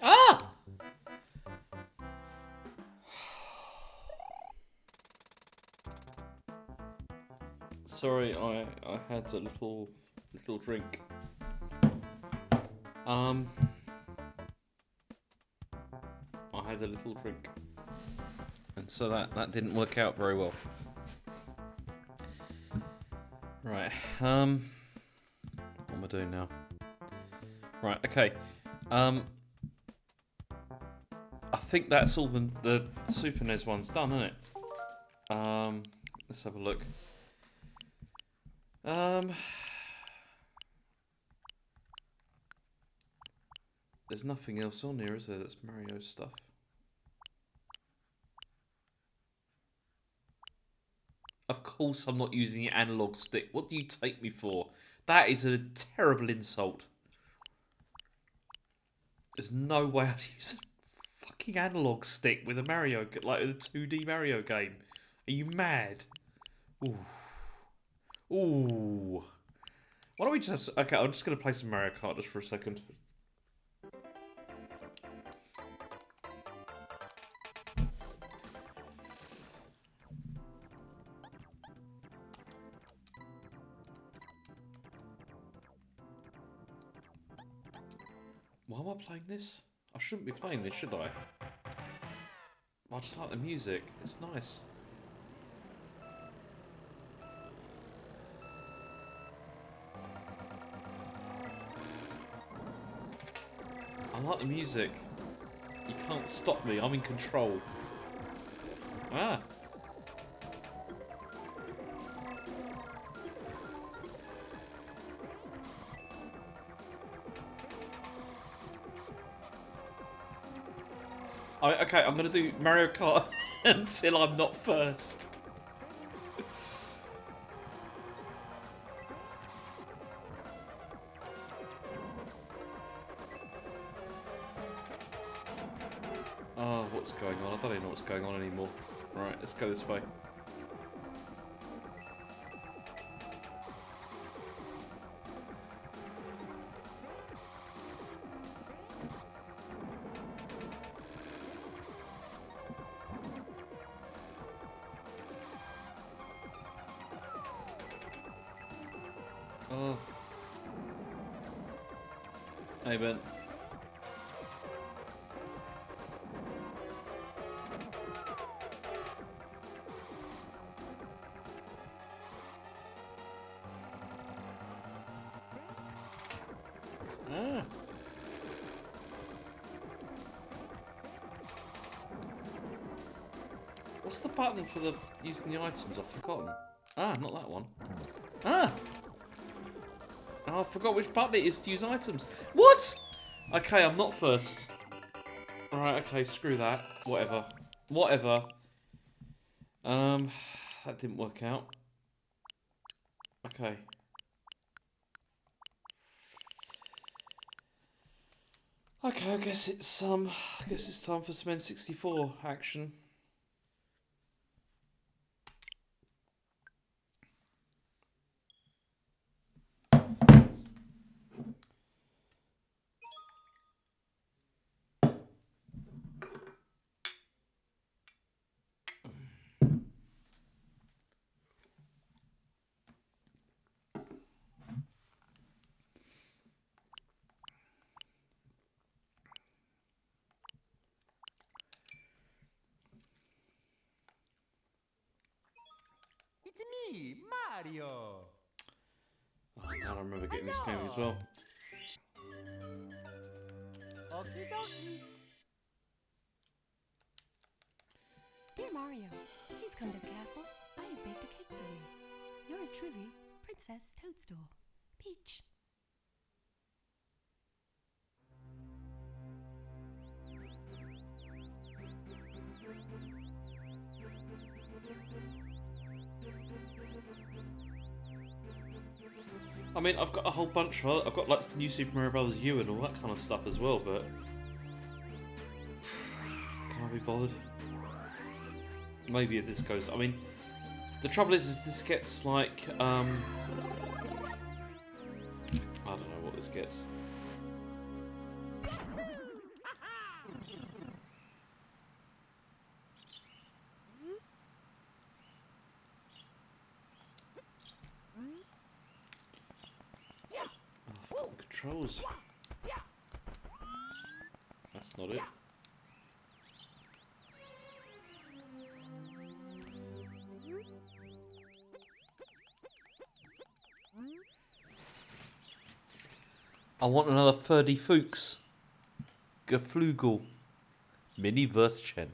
S1: Ah! Sorry, I had a little drink. I had a little drink, and so that didn't work out very well. Right. What am I doing now? Right. Okay. I think that's all the Super NES one's done, isn't it? Let's have a look. There's nothing else on here, is there? That's Mario stuff. Of course I'm not using the analog stick. What do you take me for? That is a terrible insult. There's no way I'd use a fucking analog stick with a Mario, like with a 2D Mario game. Are you mad? Ooh. Ooh. Why don't we just... Okay, I'm just going to play some Mario Kart just for a second. Why am I playing this? I shouldn't be playing this, should I? I just like the music. It's nice. I like the music. You can't stop me. I'm in control. Ah. Okay, I'm gonna do Mario Kart until I'm not first. Oh, what's going on? I don't even know what's going on anymore. Right, let's go this way. Oh. Hey, Ben. Ah. What's the button for the using the items? I've forgotten. Ah, not that one. Ah! Oh, I forgot which button it is to use items. What? Okay, I'm not first. Alright, okay, screw that. Whatever. Whatever. That didn't work out. Okay. Okay, I guess it's time for some N64 action.
S2: Me, Mario.
S1: Oh, now I remember getting this game as well.
S2: Okie dokie.
S3: Dear Mario, please come to the castle. I have baked a cake for you. Yours truly, Princess Toadstool. Peach.
S1: I mean, I've got a whole bunch of I've got like New Super Mario Bros. U and all that kind of stuff as well, but can I be bothered? Maybe if this goes. I mean, the trouble is this gets like I don't know what this gets. Oh, I've got the controls. That's not it. I want another 30 Fuchs. Geflügel. Mini Würstchen.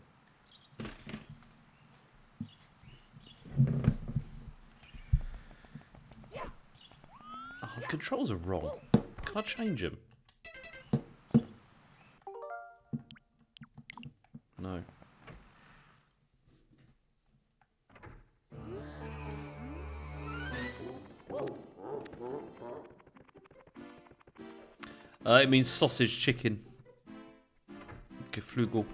S1: Oh, the controls are wrong. Can I change them? No. It means sausage chicken. Geflügel.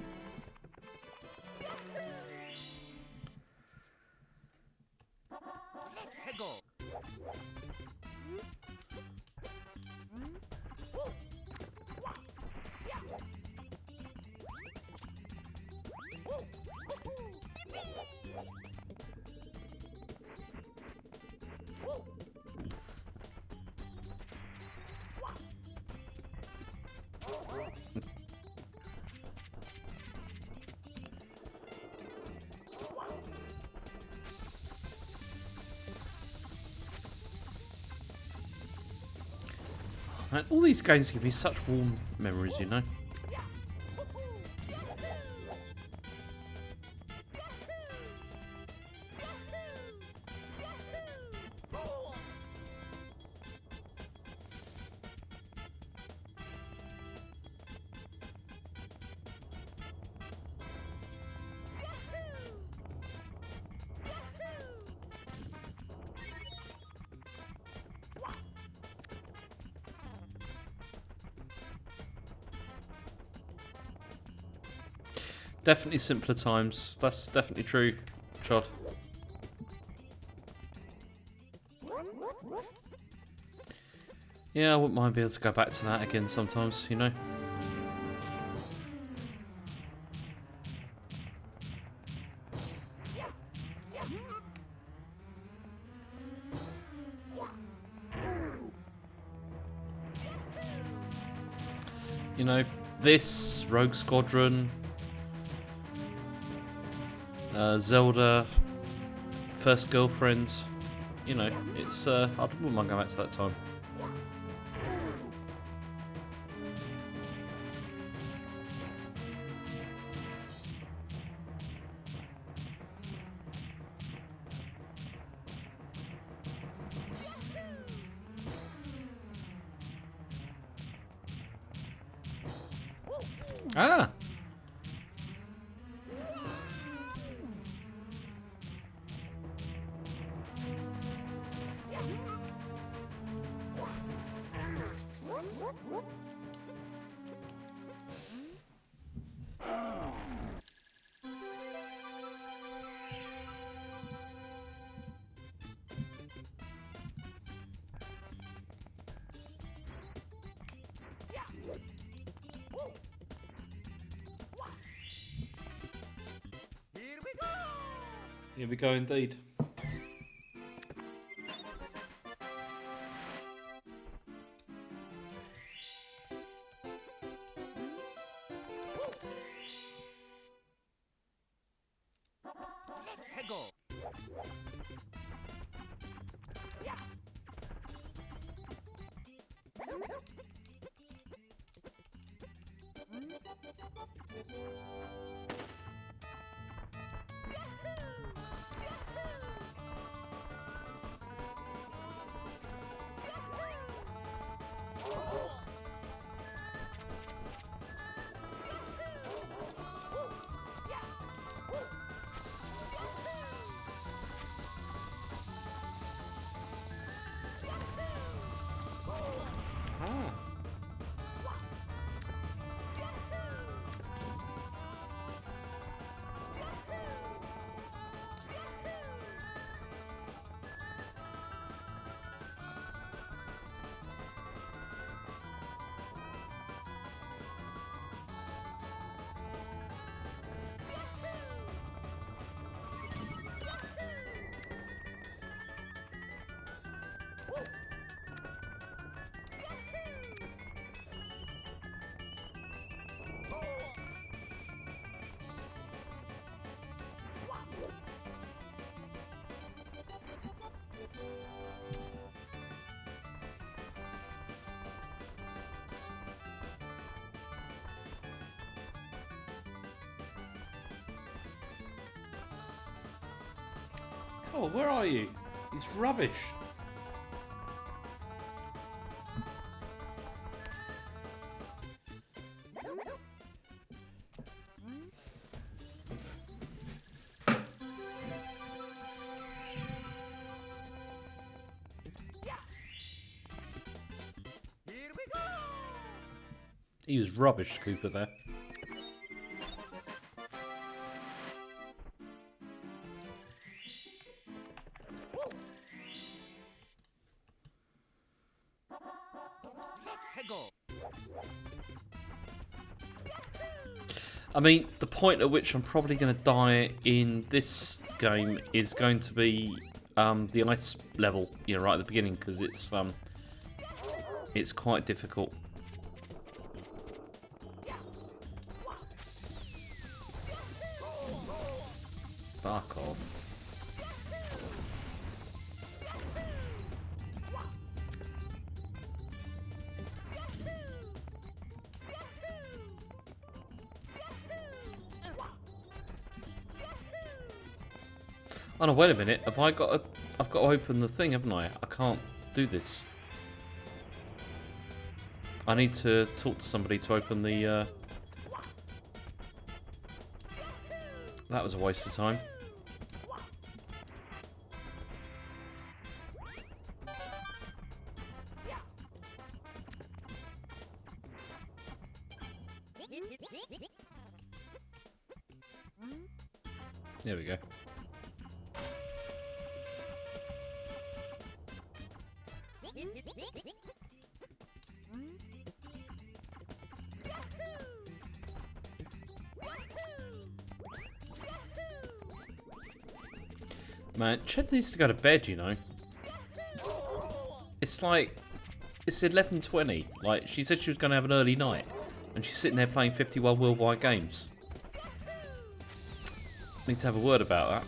S2: Hegel.
S1: Man, all these games give me such warm memories, you know. Definitely simpler times. That's definitely true, Chod. Yeah, I wouldn't mind being able to go back to that again sometimes, you know. You know, this, Rogue Squadron, Zelda, First Girlfriend, you know, it's, I wouldn't mind going back to that time. Ah!
S2: Here we go.
S1: Here we go indeed.
S2: Hegel.
S1: Ah. Oh, where are you? It's rubbish.
S2: Here we go!
S1: He was rubbish, Cooper, there.
S2: Let's go!
S1: I mean, the point at which I'm probably going to die in this game is going to be the ice level, you know, right at the beginning, because it's quite difficult. Fuck off. Oh no, wait a minute. I've got to open the thing, haven't I? I can't do this. I need to talk to somebody to open the That was a waste of time. There we go. Man, Ched needs to go to bed, you know. It's like, it's 11:20. Like, she said she was going to have an early night, and she's sitting there playing 51 worldwide games. Need to have a word about that.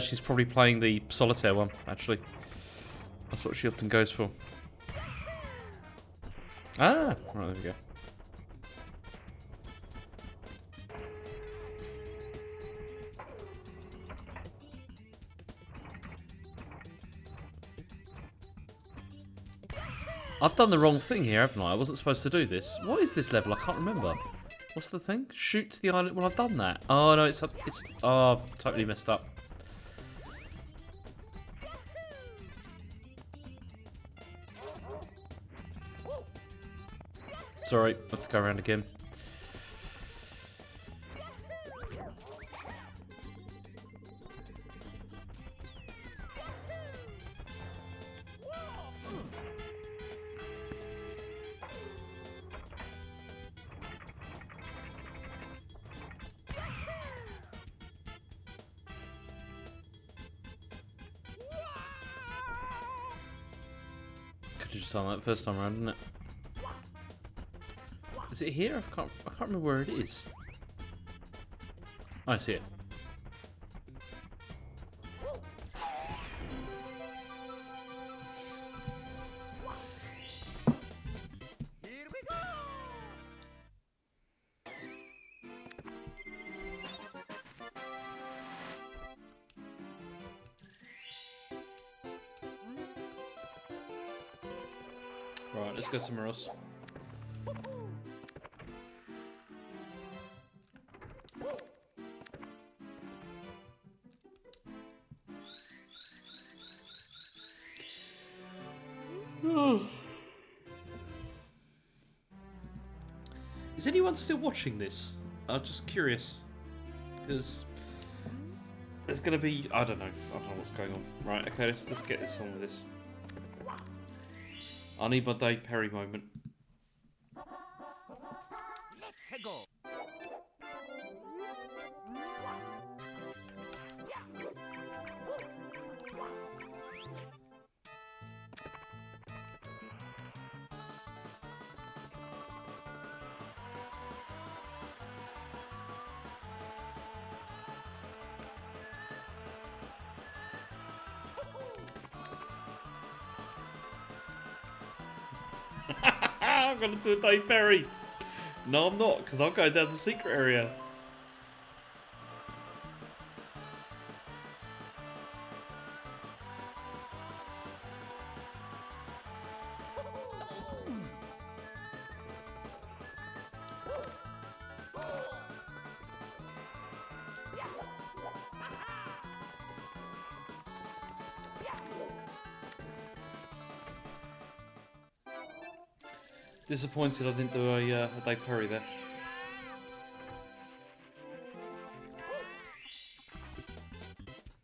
S1: She's probably playing the solitaire one, actually. That's what she often goes for. Ah! Right, there we go. I've done the wrong thing here, haven't I? I wasn't supposed to do this. What is this level? I can't remember. What's the thing? Shoot to the island. Well, I've done that. Oh, no, it's... Oh, I've totally messed up. Sorry, I have to go around again. just done that first time around, isn't it? Is it here? I can't remember where it is. Oh, I see it.
S2: Here we go!
S1: Right, let's go somewhere else. Is anyone still watching this? I'm just curious. Because there's going to be... I don't know what's going on. Right, okay, let's just get this on with this. I need my Dave Perry moment.
S2: Let's go!
S1: I'm going to do a Dave Perry. No, I'm not, because I'll go down the secret area. Disappointed I didn't do a Dave Perry there.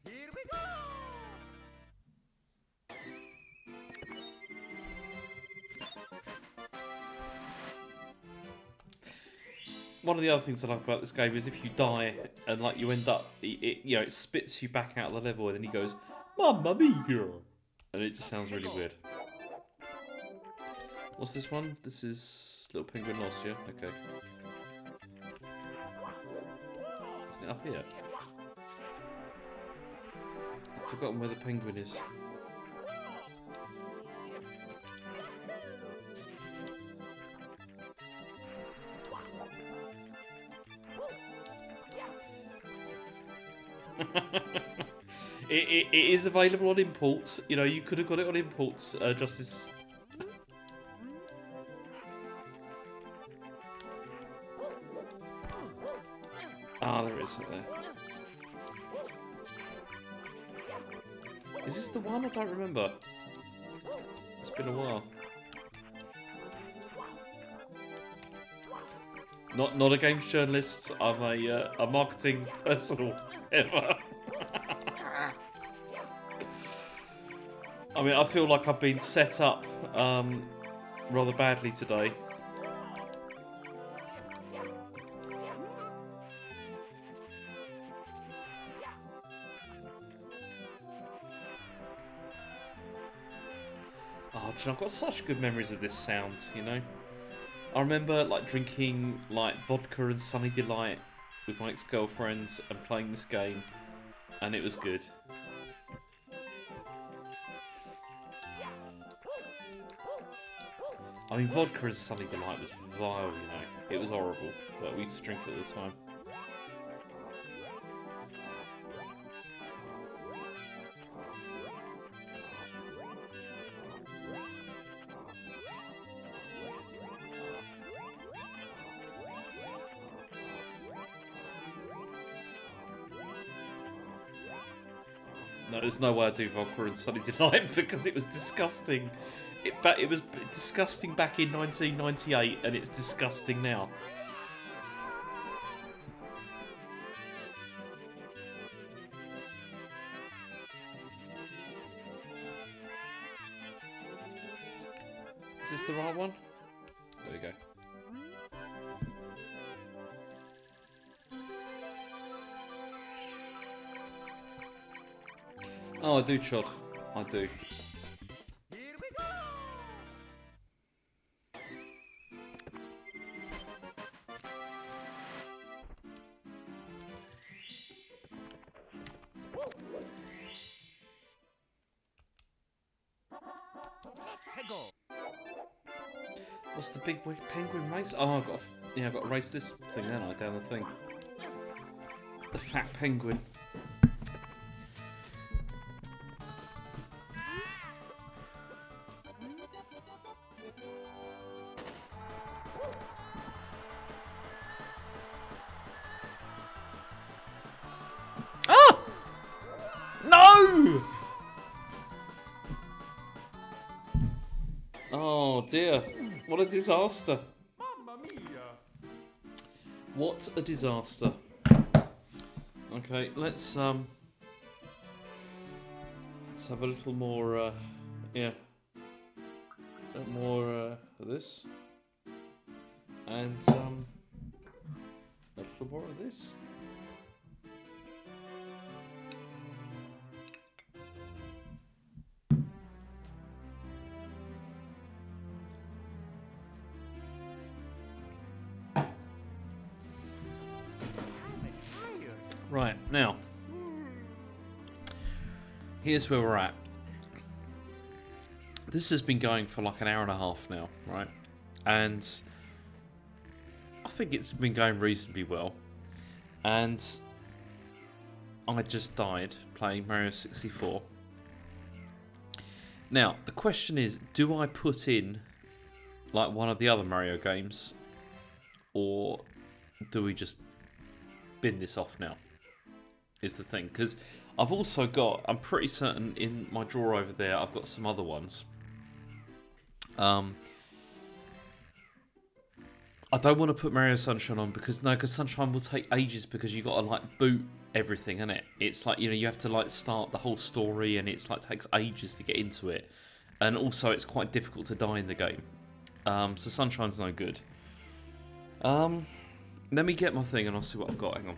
S2: Here we go!
S1: One of the other things I like about this game is if you die and like you end up, it spits you back out of the level, and then he goes, "Mamma mia," and it just sounds really weird. What's this one? This is Little Penguin Lost, yeah? Okay. Isn't it up here? I've forgotten where the penguin is. It is available on import. You know, you could have got it on import, Justice. Ah, there is it there. Is this the one? I don't remember. It's been a while. Not a games journalist. I'm a marketing personal ever. I mean, I feel like I've been set up rather badly today. Oh, do you know, I've got such good memories of this sound, you know? I remember like drinking like vodka and Sunny Delight with my ex-girlfriends and playing this game, and it was good. I mean, vodka and Sunny Delight was vile, you know. It was horrible, but we used to drink it all the time. No, there's no way I do vodka and Sunny Delight because it was disgusting. It was disgusting back in 1998, and it's disgusting now. Is this the right one? There we go. Oh, I do, Chod. I do.
S2: Here we go!
S1: What's the big penguin race? Oh, I've got to race this thing, haven't I? Down the thing. The fat penguin. Ah! No! Oh dear. What a disaster.
S2: Mamma mia!
S1: What a disaster. Okay, let's have a little more yeah. A bit more of this. And a little more of this. Right, now, here's where we're at. This has been going for like an hour and a half now, right? And I think it's been going reasonably well. And I just died playing Mario 64. Now, the question is, do I put in like one of the other Mario games? Or do we just bin this off now? Is the thing, because I've also got, I'm pretty certain in my drawer over there, I've got some other ones. I don't want to put Mario Sunshine on because Sunshine will take ages because you got to like boot everything, innit? It's like, you know, you have to like start the whole story and it's like takes ages to get into it, and also it's quite difficult to die in the game. So Sunshine's no good. Let me get my thing and I'll see what I've got. Hang on.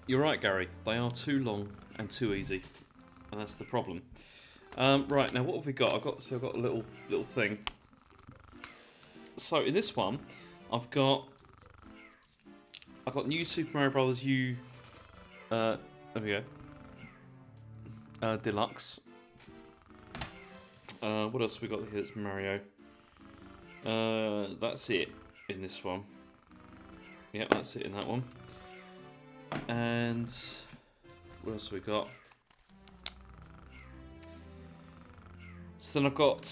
S1: You're right, Gary. They are too long and too easy, and that's the problem. Right, now what have we got? I've got a little thing. So in this one, I've got New Super Mario Brothers U. There we go. Deluxe. What else have we got here? That's Mario. That's it in this one. Yeah, that's it in that one. And what else have we got? So then I've got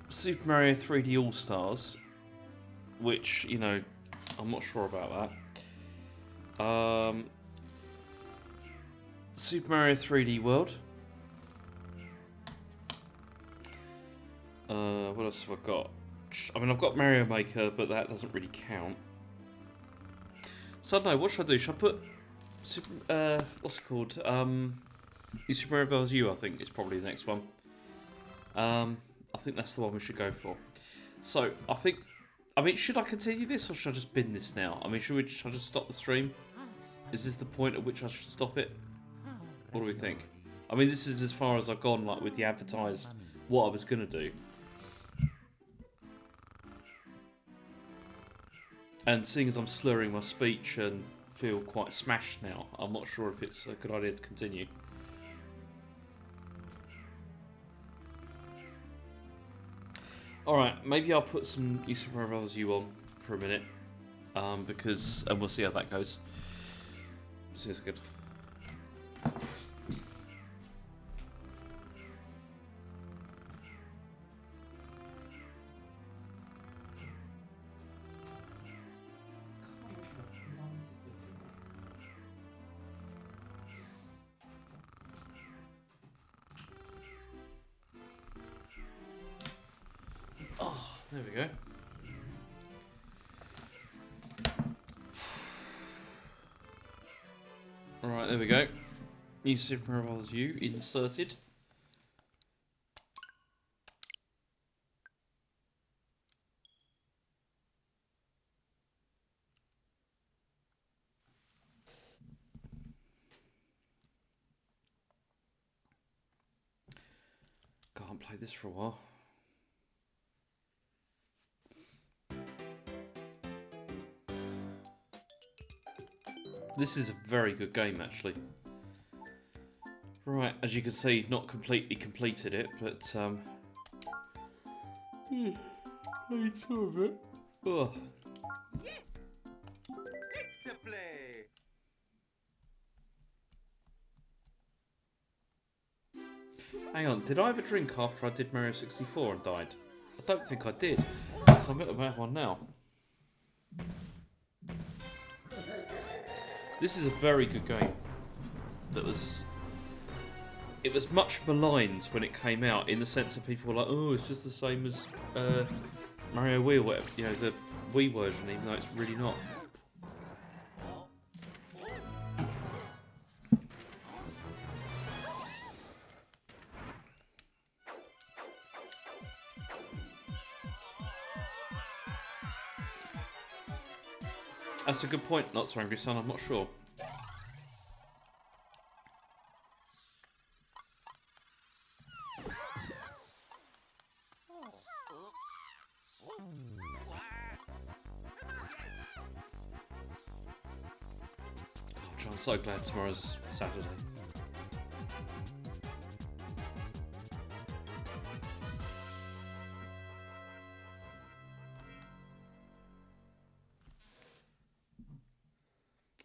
S1: Super Mario 3D All Stars, which, you know, I'm not sure about that. Super Mario 3D World. What else have I got? I mean, I've got Mario Maker, but that doesn't really count. So I don't know, what should I do? Should I put Super, what's it called? Super Mario Bros. U, I think, is probably the next one. I think that's the one we should go for. So, I mean, should I continue this or should I just bin this now? I mean, should I just stop the stream? Is this the point at which I should stop it? What do we think? I mean, this is as far as I've gone, like, with the advertised, what I was going to do. And seeing as I'm slurring my speech and feel quite smashed now, I'm not sure if it's a good idea to continue. Alright, maybe I'll put some New Super Mario Bros. U on for a minute. And we'll see how that goes. See if it's good. There we go. Alright, there we go. New Super Mario Bros. U inserted. played this for a while. This is a very good game, actually. Right, as you can see, not completely completed it, but played some of it. Oh.
S2: Let's play.
S1: Hang on, did I have a drink after I did Mario 64 and died? I don't think I did, so I'm going to have one now. This is a very good game. It was much maligned when it came out, in the sense that people were like, oh, it's just the same as Mario Wii or whatever, you know, the Wii version, even though it's really not. That's a good point, not so angry son, I'm not sure. Gosh, I'm so glad tomorrow's Saturday.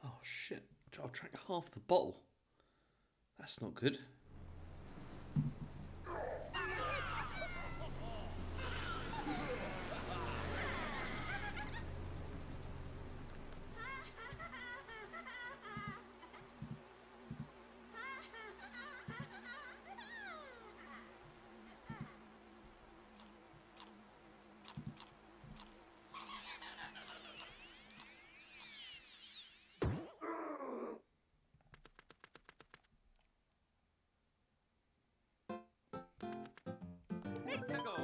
S1: Oh shit, I drank half the bottle. That's not good.
S2: Let's go.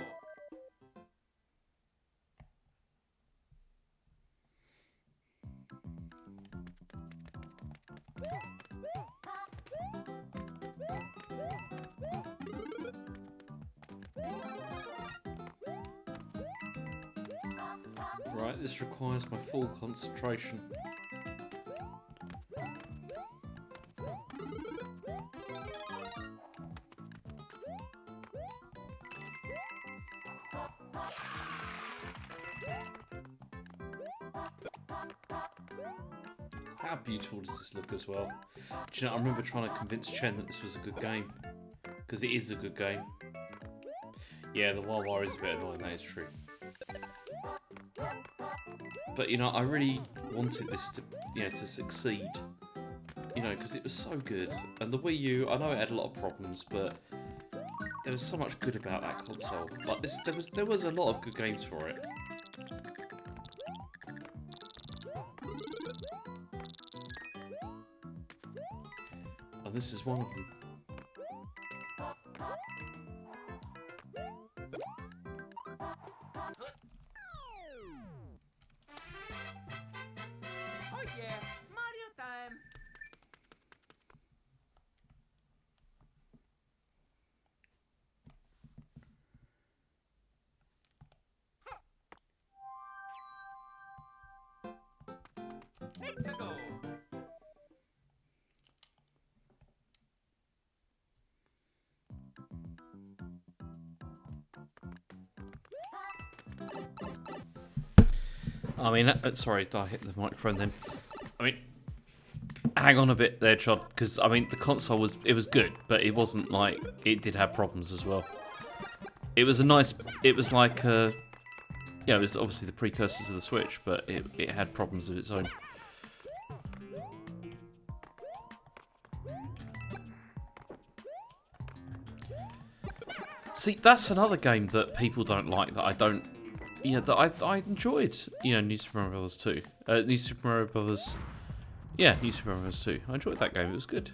S1: Right, this requires my full concentration. How beautiful does this look as well? Do you know, I remember trying to convince Chen that this was a good game. Because it is a good game. Yeah, the wild wire is a bit annoying, that is true. But, you know, I really wanted this to, you know, to succeed. You know, because it was so good. And the Wii U, I know it had a lot of problems, but there was so much good about that console. Like this, there was a lot of good games for it. And this is one of them.
S2: Oh yeah, Mario time. Let's go.
S1: I mean, sorry, I hit the microphone then. I mean, hang on a bit there, Chod, because I mean, the console was good, but it wasn't like it did have problems as well. It was a nice. It was like yeah, it was obviously the precursors of the Switch, but it had problems of its own. See, that's another game that people don't like that I don't. Yeah, that I enjoyed. You know, New Super Mario Brothers 2. New Super Mario Brothers. Yeah, New Super Mario Brothers 2. I enjoyed that game. It was good.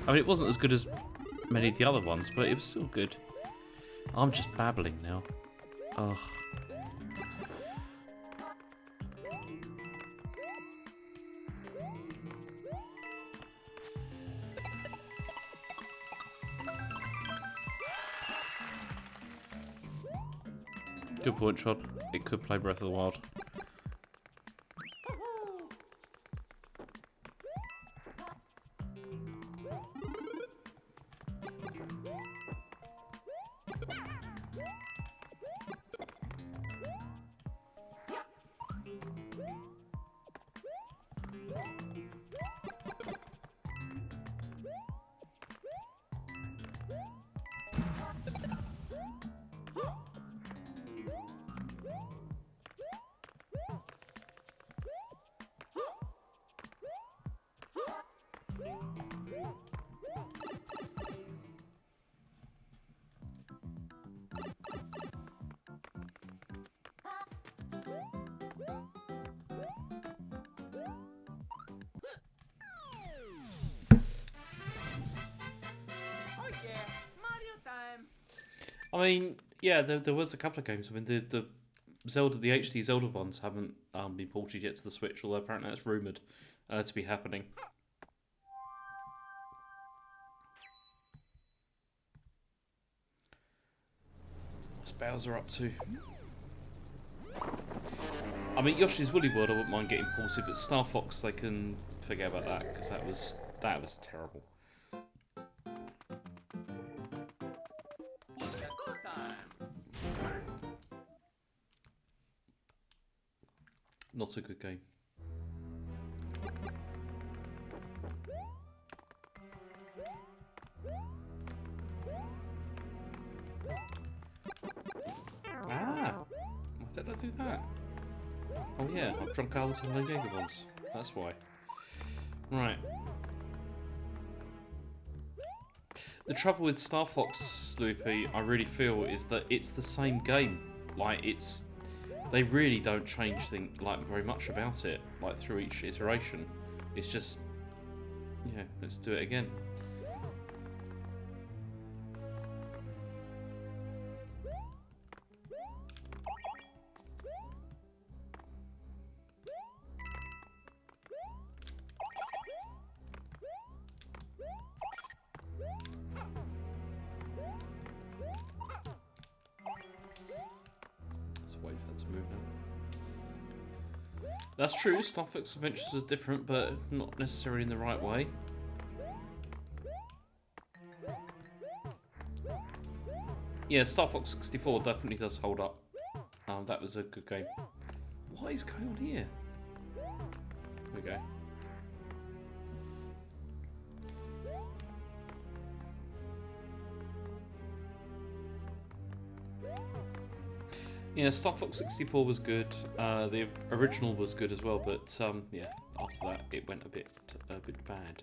S1: I mean, it wasn't as good as many of the other ones, but it was still good. I'm just babbling now. Ugh. Good point, Chod. It could play Breath of the Wild.
S2: Oh yeah, Mario time.
S1: I mean, yeah, there was a couple of games. I mean, the Zelda, the HD Zelda ones haven't been ported yet to the Switch, although apparently that's rumoured to be happening. What's Bowser up to? I mean, Yoshi's Woolly World I wouldn't mind getting ported, but Star Fox they can forget about that because that was terrible.
S2: It's a go time.
S1: Not a good game. Ah! Why did I do that? Oh yeah, I've drunk all the time on Jaeger bombs. That's why. Right. The trouble with Star Fox, Loopy, I really feel, is that it's the same game. Like, they really don't change things like very much about it, like through each iteration. It's just, yeah, let's do it again. Let's wait for that to move now. That's true, Star Fox Adventures was different, but not necessarily in the right way. Yeah, Star Fox 64 definitely does hold up. That was a good game. What is going on here? There we go. Yeah, Star Fox 64 was good. The original was good as well, but yeah, after that it went a bit bad.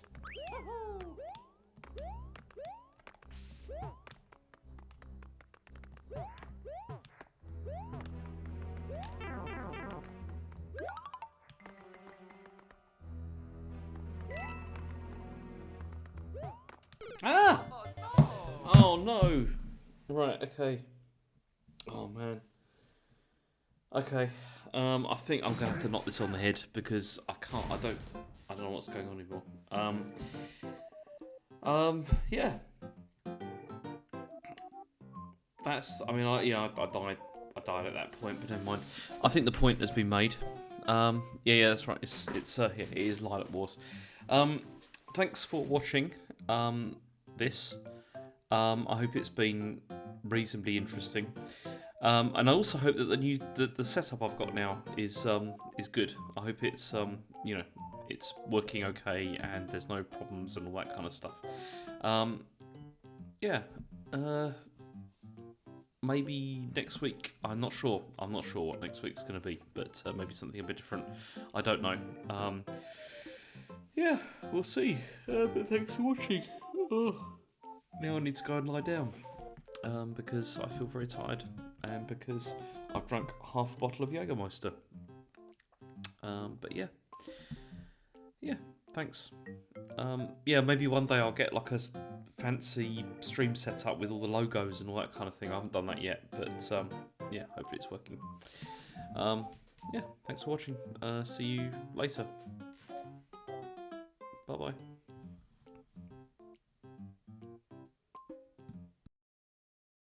S1: Ah!
S2: Oh no.
S1: Oh no! Right, okay. Oh man. Okay. I think I'm gonna have to knock this on the head because I don't know what's going on anymore. Yeah. That's. I mean, I died at that point, but never mind. I think the point has been made. Yeah, that's right. It's yeah, it is Lilac Wars. Thanks for watching. This. I hope it's been reasonably interesting. And I also hope that the setup I've got now is good. I hope it's you know, it's working okay and there's no problems and all that kind of stuff. Yeah. Maybe next week. I'm not sure what next week's going to be, but maybe something a bit different. I don't know. Yeah, we'll see. But thanks for watching. Now I need to go and lie down because I feel very tired and because I've drunk half a bottle of Jägermeister. But yeah, thanks. Yeah, maybe one day I'll get like a fancy stream setup with all the logos and all that kind of thing. I haven't done that yet, but yeah, hopefully it's working. Yeah, thanks for watching. See you later. Bye bye.